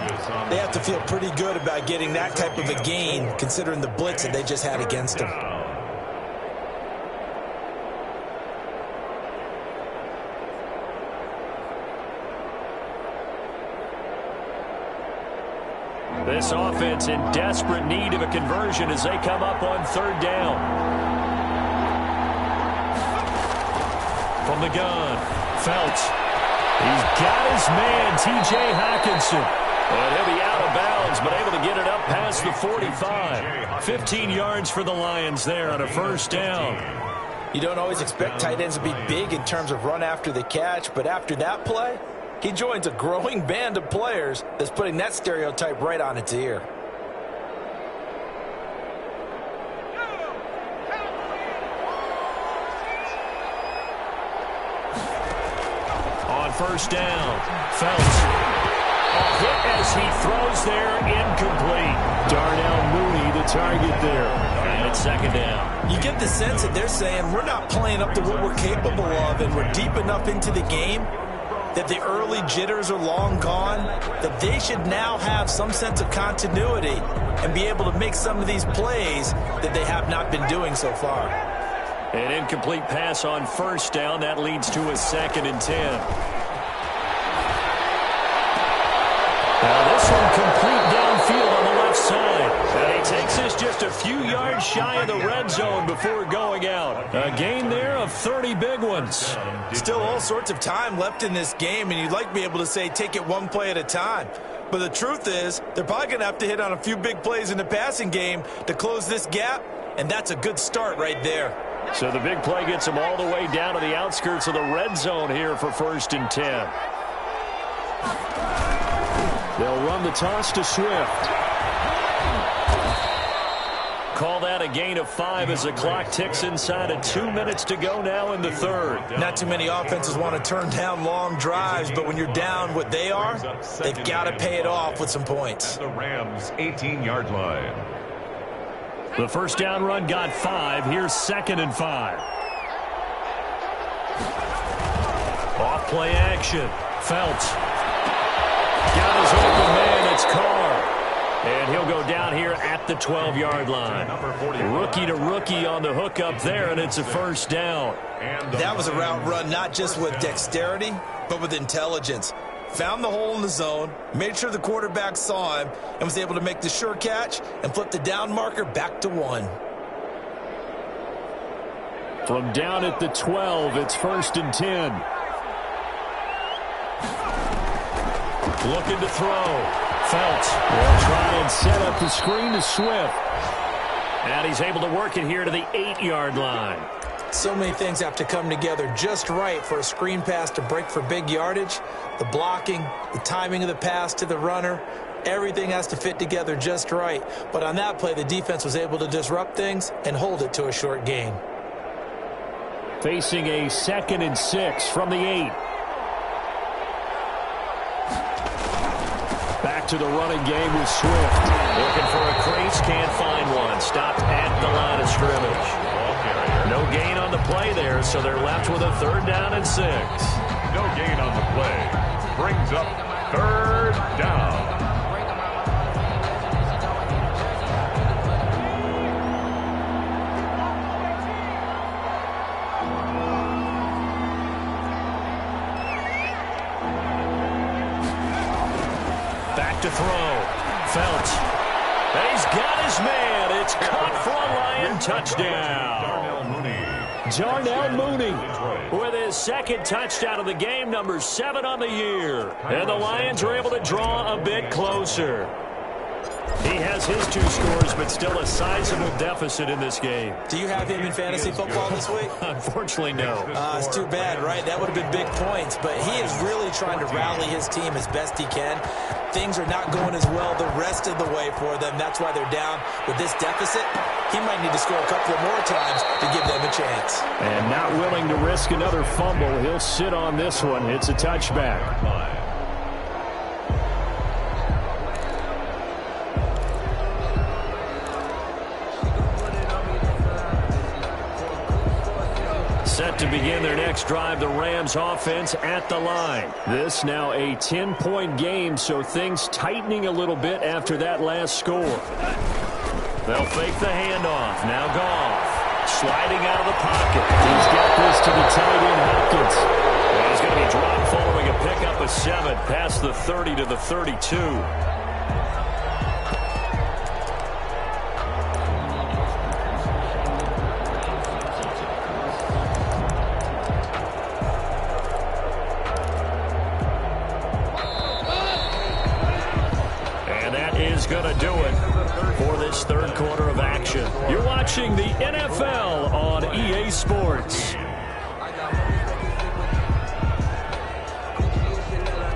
they have to feel pretty good about getting that type of a gain considering the blitz that they just had against them. This offense in desperate need of a conversion as they come up on 3rd down. From the gun, Felts. He's got his man, T.J. Hockenson. And he'll be out of bounds, but able to get it up past the 45. 15 yards for the Lions there on a 1st down. You don't always expect tight ends to be big in terms of run after the catch, but after that play, he joins a growing band of players that's putting that stereotype right on its ear. On 1st down, Felts. A hit as he throws there, incomplete. Darnell Mooney, the target there. And it's 2nd down. You get the sense that they're saying we're not playing up to what we're capable of, and we're deep enough into the game that the early jitters are long gone, that they should now have some sense of continuity and be able to make some of these plays that they have not been doing so far. An incomplete pass on 1st down. That leads to a 2nd and 10. Now this one complete downfield on the left side. And he takes us just a few yards shy of the red zone before going out. A gain there of 30 big ones. Still all sorts of time left in this game, and you'd like to be able to say take it one play at a time. But the truth is, they're probably going to have to hit on a few big plays in the passing game to close this gap, and that's a good start right there. So the big play gets them all the way down to the outskirts of the red zone here for 1st and 10. They'll run the toss to Swift. Call that a gain of 5 as the clock ticks inside of 2 minutes to go now in the 3rd. Not too many offenses want to turn down long drives, but when you're down what they are, they've got to pay it off with some points. The Rams' 18-yard line. The 1st down run got 5. Here's 2nd and 5. Off play action. Felts. Got his open man. It's Carr. And he'll go down here at the 12-yard line. Rookie to rookie on the hook up there, and it's a 1st down. That was a route run not just with dexterity, but with intelligence. Found the hole in the zone, made sure the quarterback saw him, and was able to make the sure catch and flip the down marker back to 1. From down at the 12, it's 1st and 10. Looking to throw. Felts will try and set up the screen to Swift. And he's able to work it here to the 8-yard line. So many things have to come together just right for a screen pass to break for big yardage. The blocking, the timing of the pass to the runner, everything has to fit together just right. But on that play, the defense was able to disrupt things and hold it to a short gain. Facing a 2nd and 6 from the 8. Back to the running game with Swift. Looking for a crease, can't find one. Stopped at the line of scrimmage. No gain on the play there, so they're left with a 3rd down and 6. No gain on the play. Brings up 3rd down. Back to throw. Phelps. And he's got his man. It's caught for a Lion touchdown. Darnell Mooney with his 2nd touchdown of the game, number 7 on the year. And the Lions are able to draw a bit closer. He has his 2 scores, but still a sizable deficit in this game. Do you have him in fantasy football this week? Unfortunately, no. It's too bad, right? That would have been big points. But he is really trying to rally his team as best he can. Things are not going as well the rest of the way for them. That's why they're down with this deficit. He might need to score a couple of more times to give them a chance. And not willing to risk another fumble. He'll sit on this one. It's a touchback. Set to begin their next drive, the Rams offense at the line. This now a 10-point game, so things tightening a little bit after that last score. They'll fake the handoff. Now Goff sliding out of the pocket. He's got this to the tight end, Hopkins. And he's going to be dropped following a pickup of 7 past the 30 to the 32. Going to do it for this 3rd quarter of action. You're watching the NFL on EA Sports.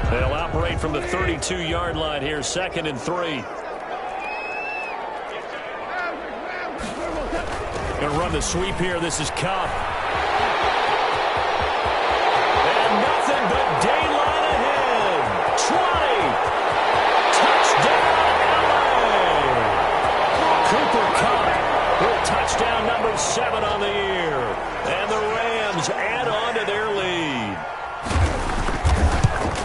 They'll operate from the 32-yard line here, 2nd and 3. Going to run the sweep here. This is Cup. And nothing but daylight ahead. 20. Touchdown number 7 on the year. And the Rams add on to their lead.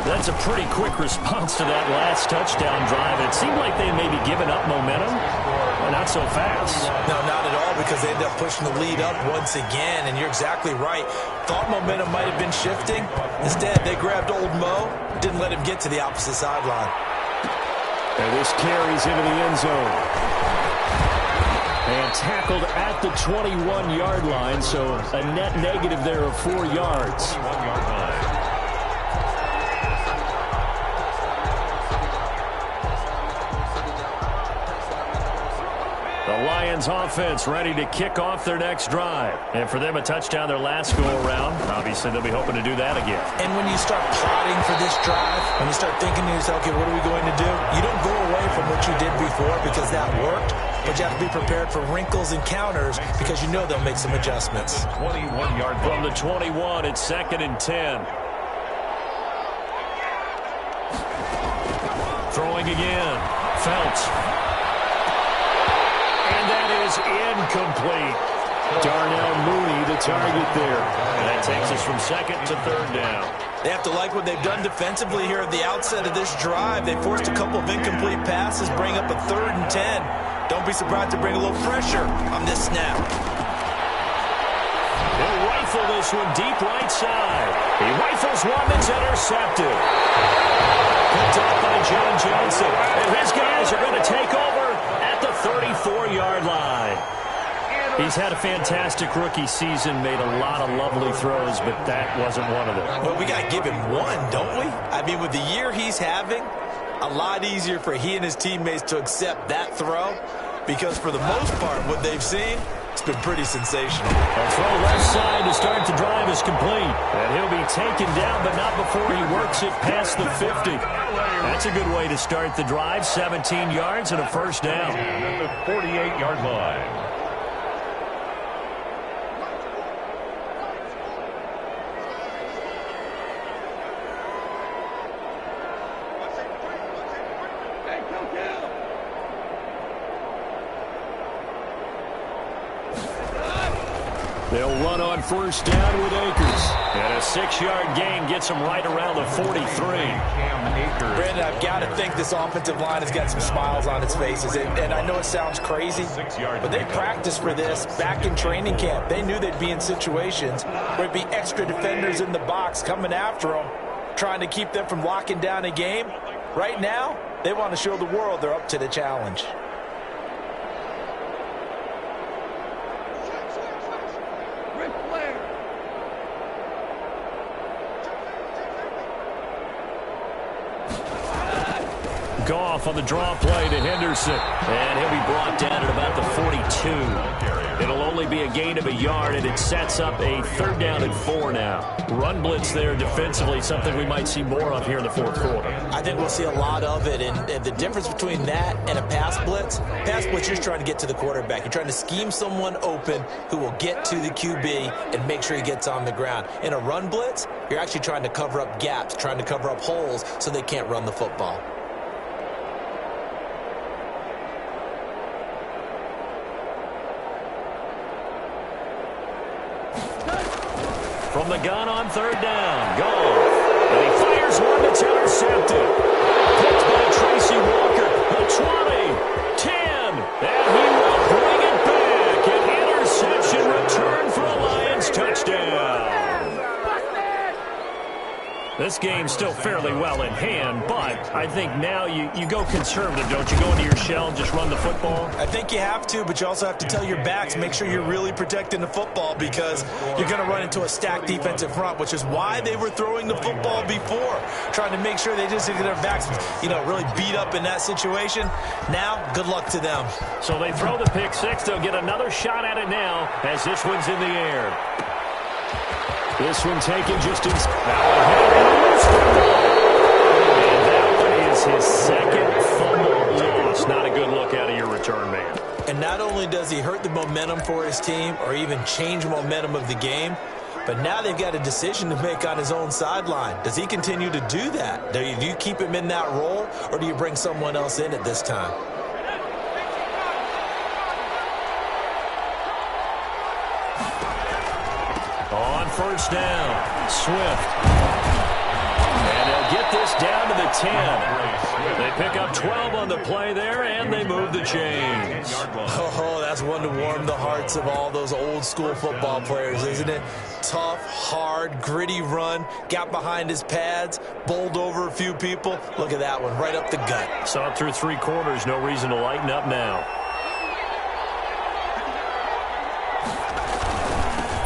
That's a pretty quick response to that last touchdown drive. It seemed like they may be giving up momentum, but not so fast. No, not at all, because they ended up pushing the lead up once again. And you're exactly right. Thought momentum might have been shifting. Instead, they grabbed old Mo, didn't let him get to the opposite sideline. And this carries into the end zone. And tackled at the 21-yard line, so a net negative there of 4 yards. The Lions offense ready to kick off their next drive. And for them, a touchdown their last go-around. Obviously, they'll be hoping to do that again. And when you start plotting for this drive, when you start thinking to yourself, okay, what are we going to do? You don't go away from what you did before because that worked. But you have to be prepared for wrinkles and counters because you know they'll make some adjustments. 21-yard from the 21, it's 2nd and 10. Throwing again. Phelps. And that is incomplete. Darnell Mooney, the target there. And that takes us from 2nd to 3rd down. They have to like what they've done defensively here at the outset of this drive. They forced a couple of incomplete passes, bring up a 3rd and 10. Don't be surprised to bring a little pressure on this snap. He'll rifle this one deep right side. He rifles one that's intercepted. Picked up by John Johnson. And his guys are going to take over at the 34-yard line. He's had a fantastic rookie season, made a lot of lovely throws, but that wasn't one of them. Well, we got to give him one, don't we? I mean, with the year he's having, a lot easier for he and his teammates to accept that throw because for the most part, what they've seen, It's been pretty sensational. A throw left side to start the drive is complete. And he'll be taken down, but not before he works it past the 50. That's a good way to start the drive. 17 yards and a first down. And at the 48-yard line. They'll run on first down with Akers. And a 6-yard gain gets them right around the 43. Brandon, I've got to think this offensive line has got some smiles on its faces. And I know it sounds crazy, but they practiced for this back in training camp. They knew they'd be in situations where there'd be extra defenders in the box coming after them, trying to keep them from locking down a game. Right now, they want to show the world they're up to the challenge. Goff on the draw play to Henderson. And he'll be brought down at about the 42. It'll only be a gain of a yard, and it sets up a 3rd down and 4 now. Run blitz there defensively, something we might see more of here in the 4th quarter. I think we'll see a lot of it, and the difference between that and a pass blitz, you're just trying to get to the quarterback. You're trying to scheme someone open who will get to the QB and make sure he gets on the ground. In a run blitz, you're actually trying to cover up gaps, trying to cover up holes so they can't run the football. From the gun on 3rd down, Goff. And he fires one that's intercepted. Picked by Tracy Walker. The 20, 10, and he will bring it back. An interception return for a Lions touchdown. This game's still fairly well in hand, but I think now you go conservative, don't you? Go into your shell and just run the football? I think you have to, but you also have to tell your backs, make sure you're really protecting the football because you're going to run into a stacked defensive front, which is why they were throwing the football before, trying to make sure they just get their backs, really beat up in that situation. Now, good luck to them. So they throw the pick six. They'll get another shot at it now as this one's in the air. This one taken just in. And that one is his 2nd fumble loss. Not a good look out of your return man. And not only does he hurt the momentum for his team or even change momentum of the game, but now they've got a decision to make on his own sideline. Does he continue to do that? Do you keep him in that role, or do you bring someone else in at this time? On first down, Swift. And they'll get this down to the 10. They pick up 12 on the play there, and they move the chains. Oh, that's one to warm the hearts of all those old-school football players, isn't it? Tough, hard, gritty run, got behind his pads, bowled over a few people. Look at that one, right up the gut. Saw it through 3 quarters, no reason to lighten up now.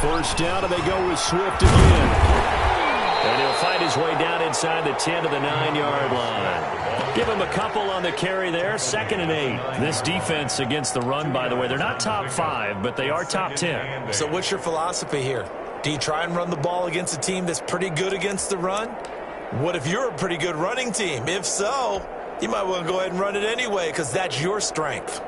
First down, and they go with Swift again. And he'll fight his way down inside the 10 to the 9-yard line. Give him a couple on the carry there, 2nd and 8. This defense against the run, by the way, they're not top 5, but they are top 10. So what's your philosophy here? Do you try and run the ball against a team that's pretty good against the run? What if you're a pretty good running team? If so, you might want to go ahead and run it anyway because that's your strength.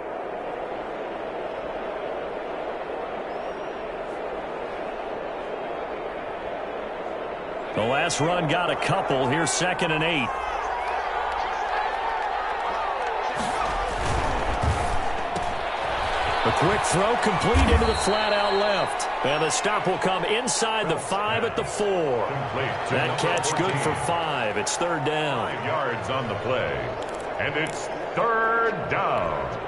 The last run got a couple. Here's 2nd and 8. A quick throw complete into the flat out left. And the stop will come inside the 5 at the 4. That catch good for 5. It's 3rd down. 5 yards on the play. And it's 3rd down.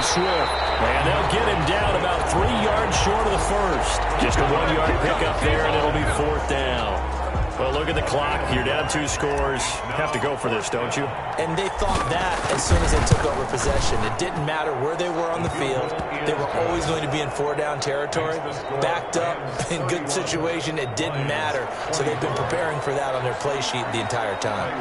Swift. And they'll get him down about 3 yards short of the first. Just a 1-yard pickup there, and it'll be 4th down. Well, look at the clock. You're down 2 scores. You have to go for this, don't you? And they thought that as soon as they took over possession. It didn't matter where they were on the field. They were always going to be in 4-down territory. Backed up, in good situation, it didn't matter. So they've been preparing for that on their play sheet the entire time.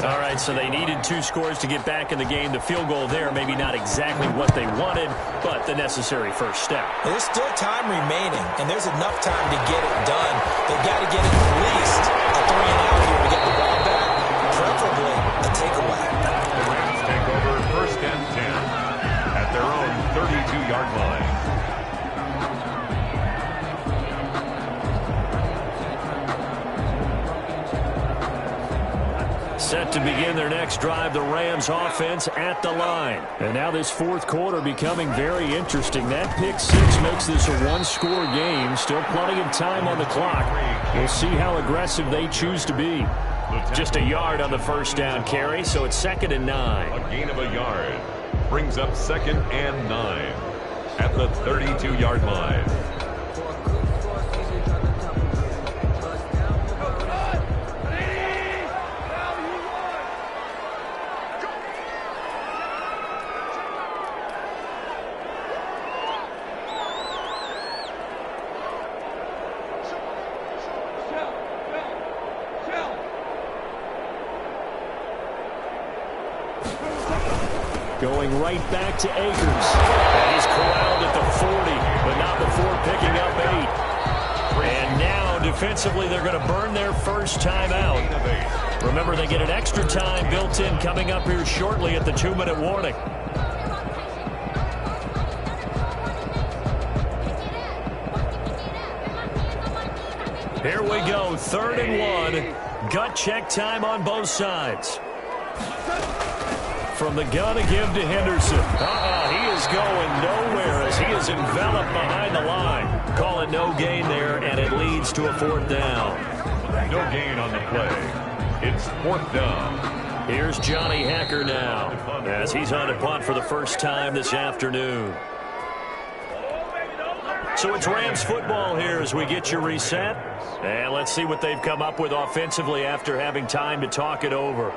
All right, so they needed 2 scores to get back in the game. The field goal there, maybe not exactly what they wanted, but the necessary first step. There's still time remaining, and there's enough time to get it done. They've got to get it at least a 3-and-out here to get the ball back, preferably a takeaway. The Rams take over 1st and 10 at their own 32-yard line. Set to begin their next drive, the Rams offense at the line. And now this 4th quarter becoming very interesting. That pick 6 makes this a 1-score game. Still plenty of time on the clock. We'll see how aggressive they choose to be. Just a yard on the first down carry, so it's 2nd and 9. A gain of a yard brings up 2nd and 9 at the 32-yard line. Going right back to Akers. And he's corralled at the 40, but not before picking up 8. And now, defensively, they're going to burn their first time out. Remember, they get an extra time built in coming up here shortly at the 2-minute warning. Here we go, 3rd and 1. Gut check time on both sides. From the gun to give to Henderson. He is going nowhere as he is enveloped behind the line. Call it no gain there, and it leads to a 4th down. No gain on the play. It's 4th down. Here's Johnny Hacker now as he's on to punt for the first time this afternoon. So it's Rams football here as we get you reset. And let's see what they've come up with offensively after having time to talk it over.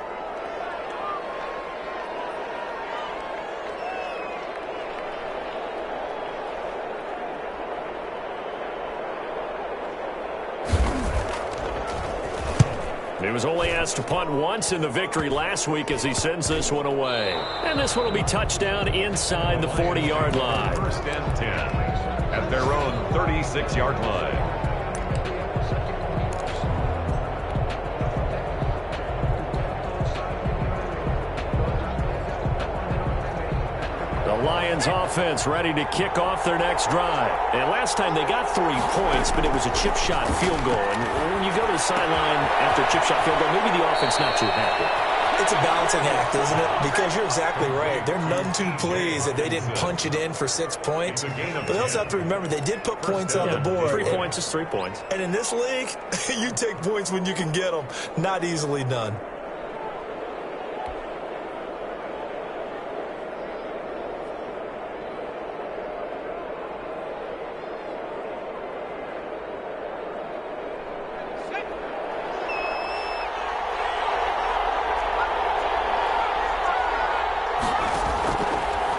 He was only asked to punt once in the victory last week as he sends this one away. And this one will be touchdown inside the 40-yard line. 1st and 10 at their own 36-yard line. The Lions offense ready to kick off their next drive. And last time they got 3 points, but it was a chip shot field goal. And when you go to the sideline after a chip shot field goal, maybe the offense not too happy. It's a balancing act, isn't it? Because you're exactly right. They're none too pleased that they didn't punch it in for 6 points. But they also have to remember they did put points on the board. 3 points is 3 points. And in this league, you take points when you can get them. Not easily done.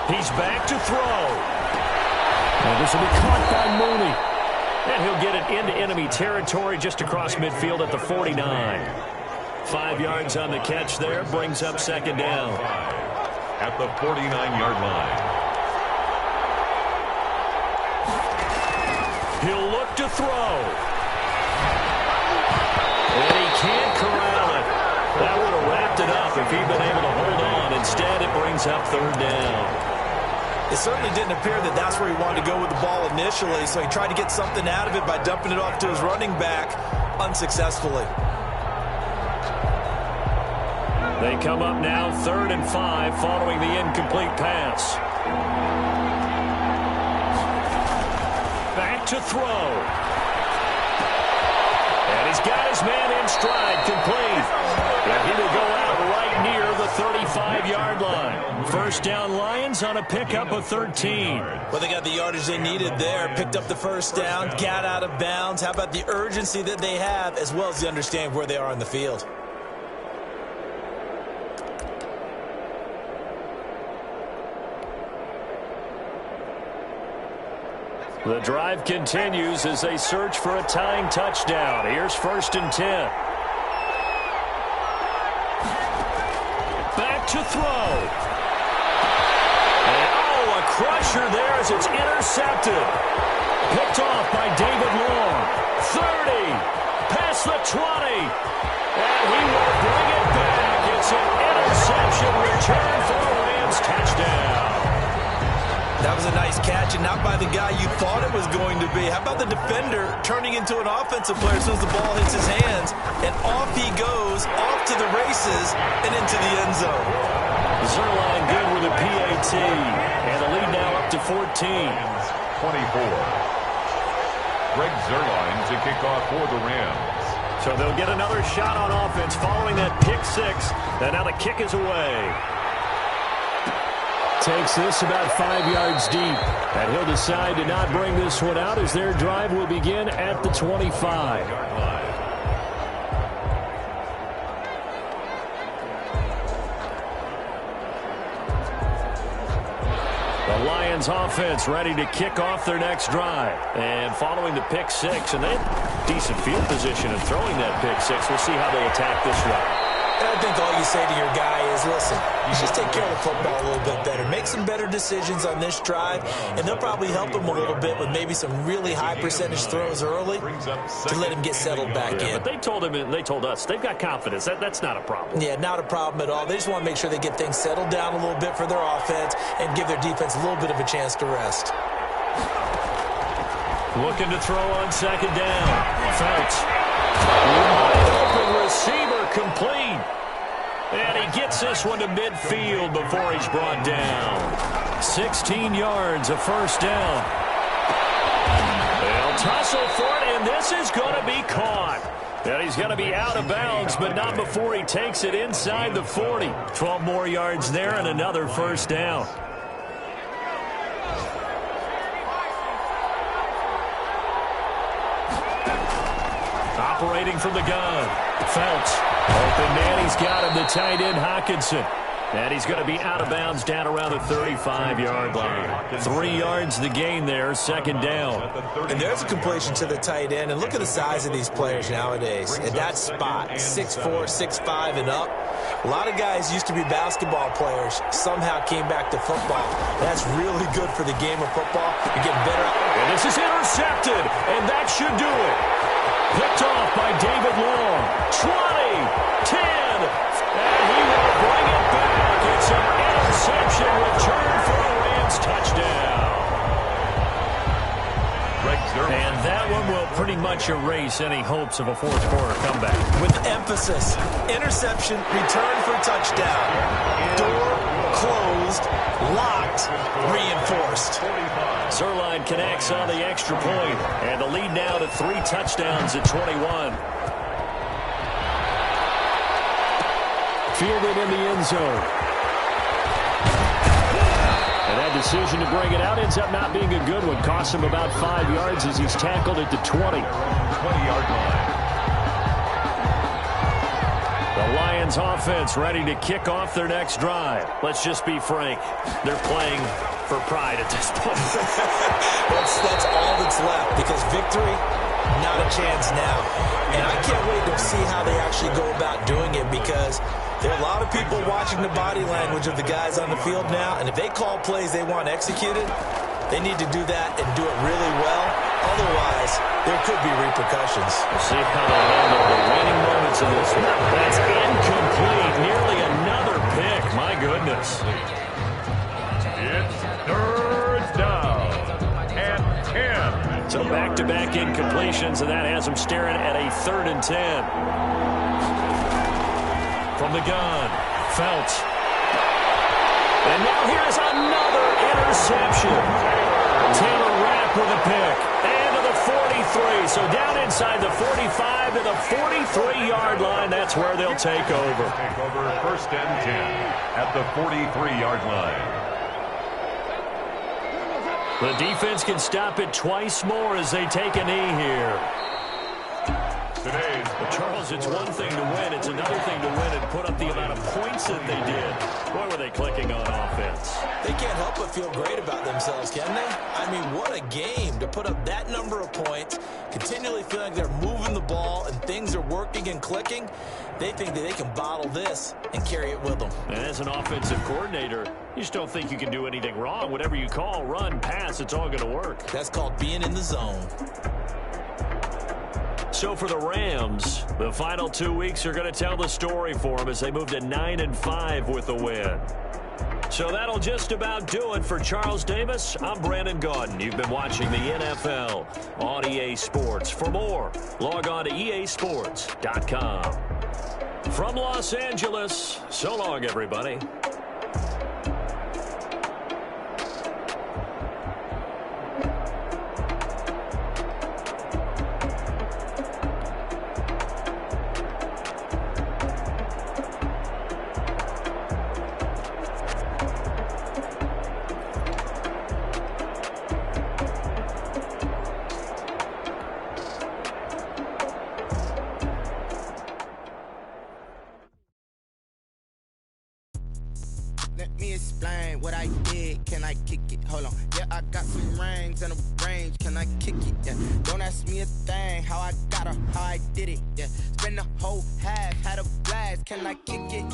He's back to throw. And this will be caught by Mooney. And he'll get it into enemy territory just across midfield at the 49. 5 yards on the catch there, brings up 2nd down. At the 49-yard line. He'll look to throw. And he can't corral it. That would have wrapped it up if he'd been able to hold on. Instead, it brings up 3rd down. It certainly didn't appear that that's where he wanted to go with the ball initially, so he tried to get something out of it by dumping it off to his running back unsuccessfully. They come up now 3rd and 5 following the incomplete pass. Back to throw. And he's got his man in stride, complete. And he will go out right near the 35. 35-yard line. First down Lions on a pickup of 13. Well, they got the yardage they needed there. Picked up the first down, got out of bounds. How about the urgency that they have, as well as the understanding where they are on the field? The drive continues as they search for a tying touchdown. Here's 1st and 10. Back to throw. And, a crusher there as it's intercepted. Picked off by David Long. 30. Past the 20. And he will bring it back. It's an interception return for the Rams touchdown. That was a nice catch, and not by the guy you thought it was going to be. How about the defender turning into an offensive player as soon as the ball hits his hands, and off he goes, off to the races, and into the end zone. Zerline good with a PAT, and the lead now up to 14. 24. Greg Zerline to kick off for the Rams. So they'll get another shot on offense following that pick six, and now the kick is away. Takes this about 5 yards deep, and he'll decide to not bring this one out as their drive will begin at the 25. The Lions offense ready to kick off their next drive. And following the pick six, and they have decent field position in throwing that pick six. We'll see how they attack this drive. I think all you say to your guy is, listen, you just take care of the football a little bit better. Make some better decisions on this drive, and they'll probably help him a little bit with maybe some really high percentage throws early to let him get settled back in. But they told him and they told us they've got confidence. That's not a problem. Yeah, not a problem at all. They just want to make sure they get things settled down a little bit for their offense and give their defense a little bit of a chance to rest. Looking to throw on second down. Felts. Wide open receiver complete. And he gets this one to midfield before he's brought down. 16 yards, a first down. They'll tussle for it, and this is going to be caught. And he's going to be out of bounds, but not before he takes it inside the 40. 12 more yards there and another first down. Operating from the gun. Felts. Open man, he's got him, the tight end, Hawkinson. And he's going to be out of bounds down around the 35-yard line. 3 yards the gain there, second down. And there's a completion to the tight end. And look at the size of these players nowadays. At that spot, 6'4", 6'5", and up. A lot of guys used to be basketball players, somehow came back to football. That's really good for the game of football. You're getting better. And this is intercepted, and that should do it. Picked off by David Long. 20, 10, and he will bring it back. It's an interception return for a Rams touchdown. And that one will pretty much erase any hopes of a fourth quarter comeback. With emphasis, interception, return for touchdown. Door closed, locked, reinforced. Zerline connects on the extra point, and the lead now to 3 touchdowns at 21. Fielded in the end zone. And that decision to bring it out ends up not being a good one. Costs him about 5 yards as he's tackled at the 20. 20-yard line. The Lions offense ready to kick off their next drive. Let's just be frank. They're playing for pride at this point. that's all that's left, because victory, not a chance now. And I can't wait to see how they actually go about doing it, because there are a lot of people watching the body language of the guys on the field now, and if they call plays they want executed, they need to do that and do it really well. Otherwise, there could be repercussions. We'll see how they handle the waning moments of this one. That's incomplete. Nearly another pick. My goodness. It's third down and 10. So back-to-back incompletions, and that has them staring at a 3rd and 10. From the gun, Felts. And now here's another interception. Taylor Rapp with a pick. And to the 43. So down inside inside the 45 to the 43-yard line. That's where they'll take over. Take over 1st and 10 at the 43-yard line. The defense can stop it twice more as they take a knee here. But Charles, it's one thing to win. It's another thing to win and put up the amount of points that they did. Boy, were they clicking on offense. They can't help but feel great about themselves, can they? I mean, what a game to put up that number of points, continually feeling like they're moving the ball and things are working and clicking. They think that they can bottle this and carry it with them. And as an offensive coordinator, you just don't think you can do anything wrong. Whatever you call, run, pass, it's all going to work. That's called being in the zone. So for the Rams, the final 2 weeks are going to tell the story for them as they move to 9-5 with the win. So that'll just about do it for Charles Davis. I'm Brandon Gaudin. You've been watching the NFL on EA Sports. For more, log on to easports.com. From Los Angeles, so long, everybody. Let me explain what I did. Can I kick it? Hold on. Yeah, I got some rings and a range. Can I kick it? Yeah. Don't ask me a thing. How I got her, how I did it. Yeah. Spend the whole half, had a blast. Can I kick it?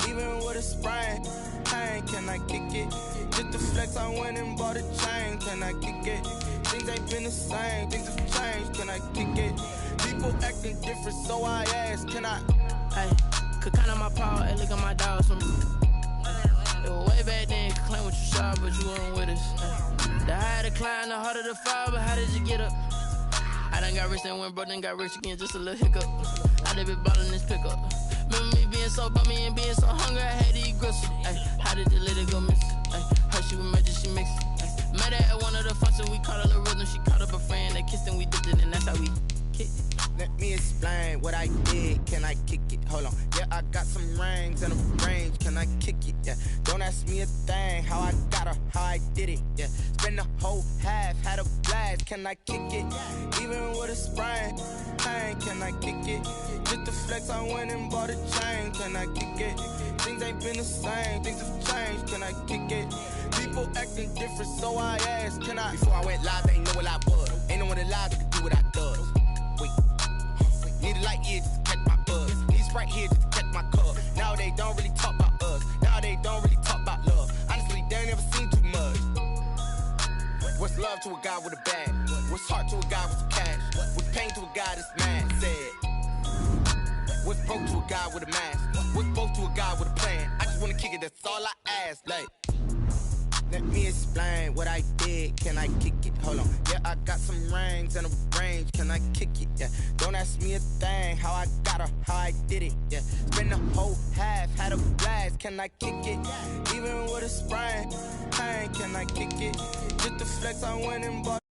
Even with a sprain. Hey, can I kick it? Just the flex, I went and bought a chain. Can I kick it? Things ain't been the same. Things have changed. Can I kick it? People acting different, so I ask. Can I? Hey, could count on my power. Hey, look at my dog. Way back then, you could claim what you saw, but you weren't with us. The higher the climb, the harder the fall, but how did you get up? I done got rich and went broke, then got rich again, just a little hiccup. I done been ballin' this pickup. Remember me being so bummy and being so hungry, I had to eat gristle. How did the lady go miss? Her she was magic, she mixed it. Met her at one of the functions, we caught a little rhythm, she caught up a friend, they kissed and we dipped it, and that's how we kicked it. Let me explain what I did. Can I kick it? Hold on. Yeah, I got some rings and a range. Can I kick it? Yeah. Don't ask me a thing. How I got her, how I did it. Yeah. Spend the whole half, had a blast. Can I kick it? Even with a sprain. Hey, can I kick it? Just the flex, I went and bought a chain. Can I kick it? Things ain't been the same. Things have changed. Can I kick it? People acting different, so I asked. Can I? Before I went live, they ain't know what I was. Ain't no one alive that could do what I does. Wait. Need a light here just to catch my buzz. Need Sprite here just to catch my cup. Now they don't really talk about us. Now they don't really talk about love. Honestly, they ain't never seen too much. What's love to a guy with a bag? What's heart to a guy with some cash? What's pain to a guy that's mad? Said. What's broke to a guy with a mask? What's both to a guy with a plan? I just wanna kick it, that's all I ask. Like, let me explain what I did. Can I kick it? Hold on. Yeah, I got some rings and a range. Can I kick it? Yeah. Don't ask me a thing. How I got her, how I did it. Yeah. Spend the whole half, had a blast. Can I kick it? Even with a sprain. Hey, can I kick it? Just the flex, I went and bought.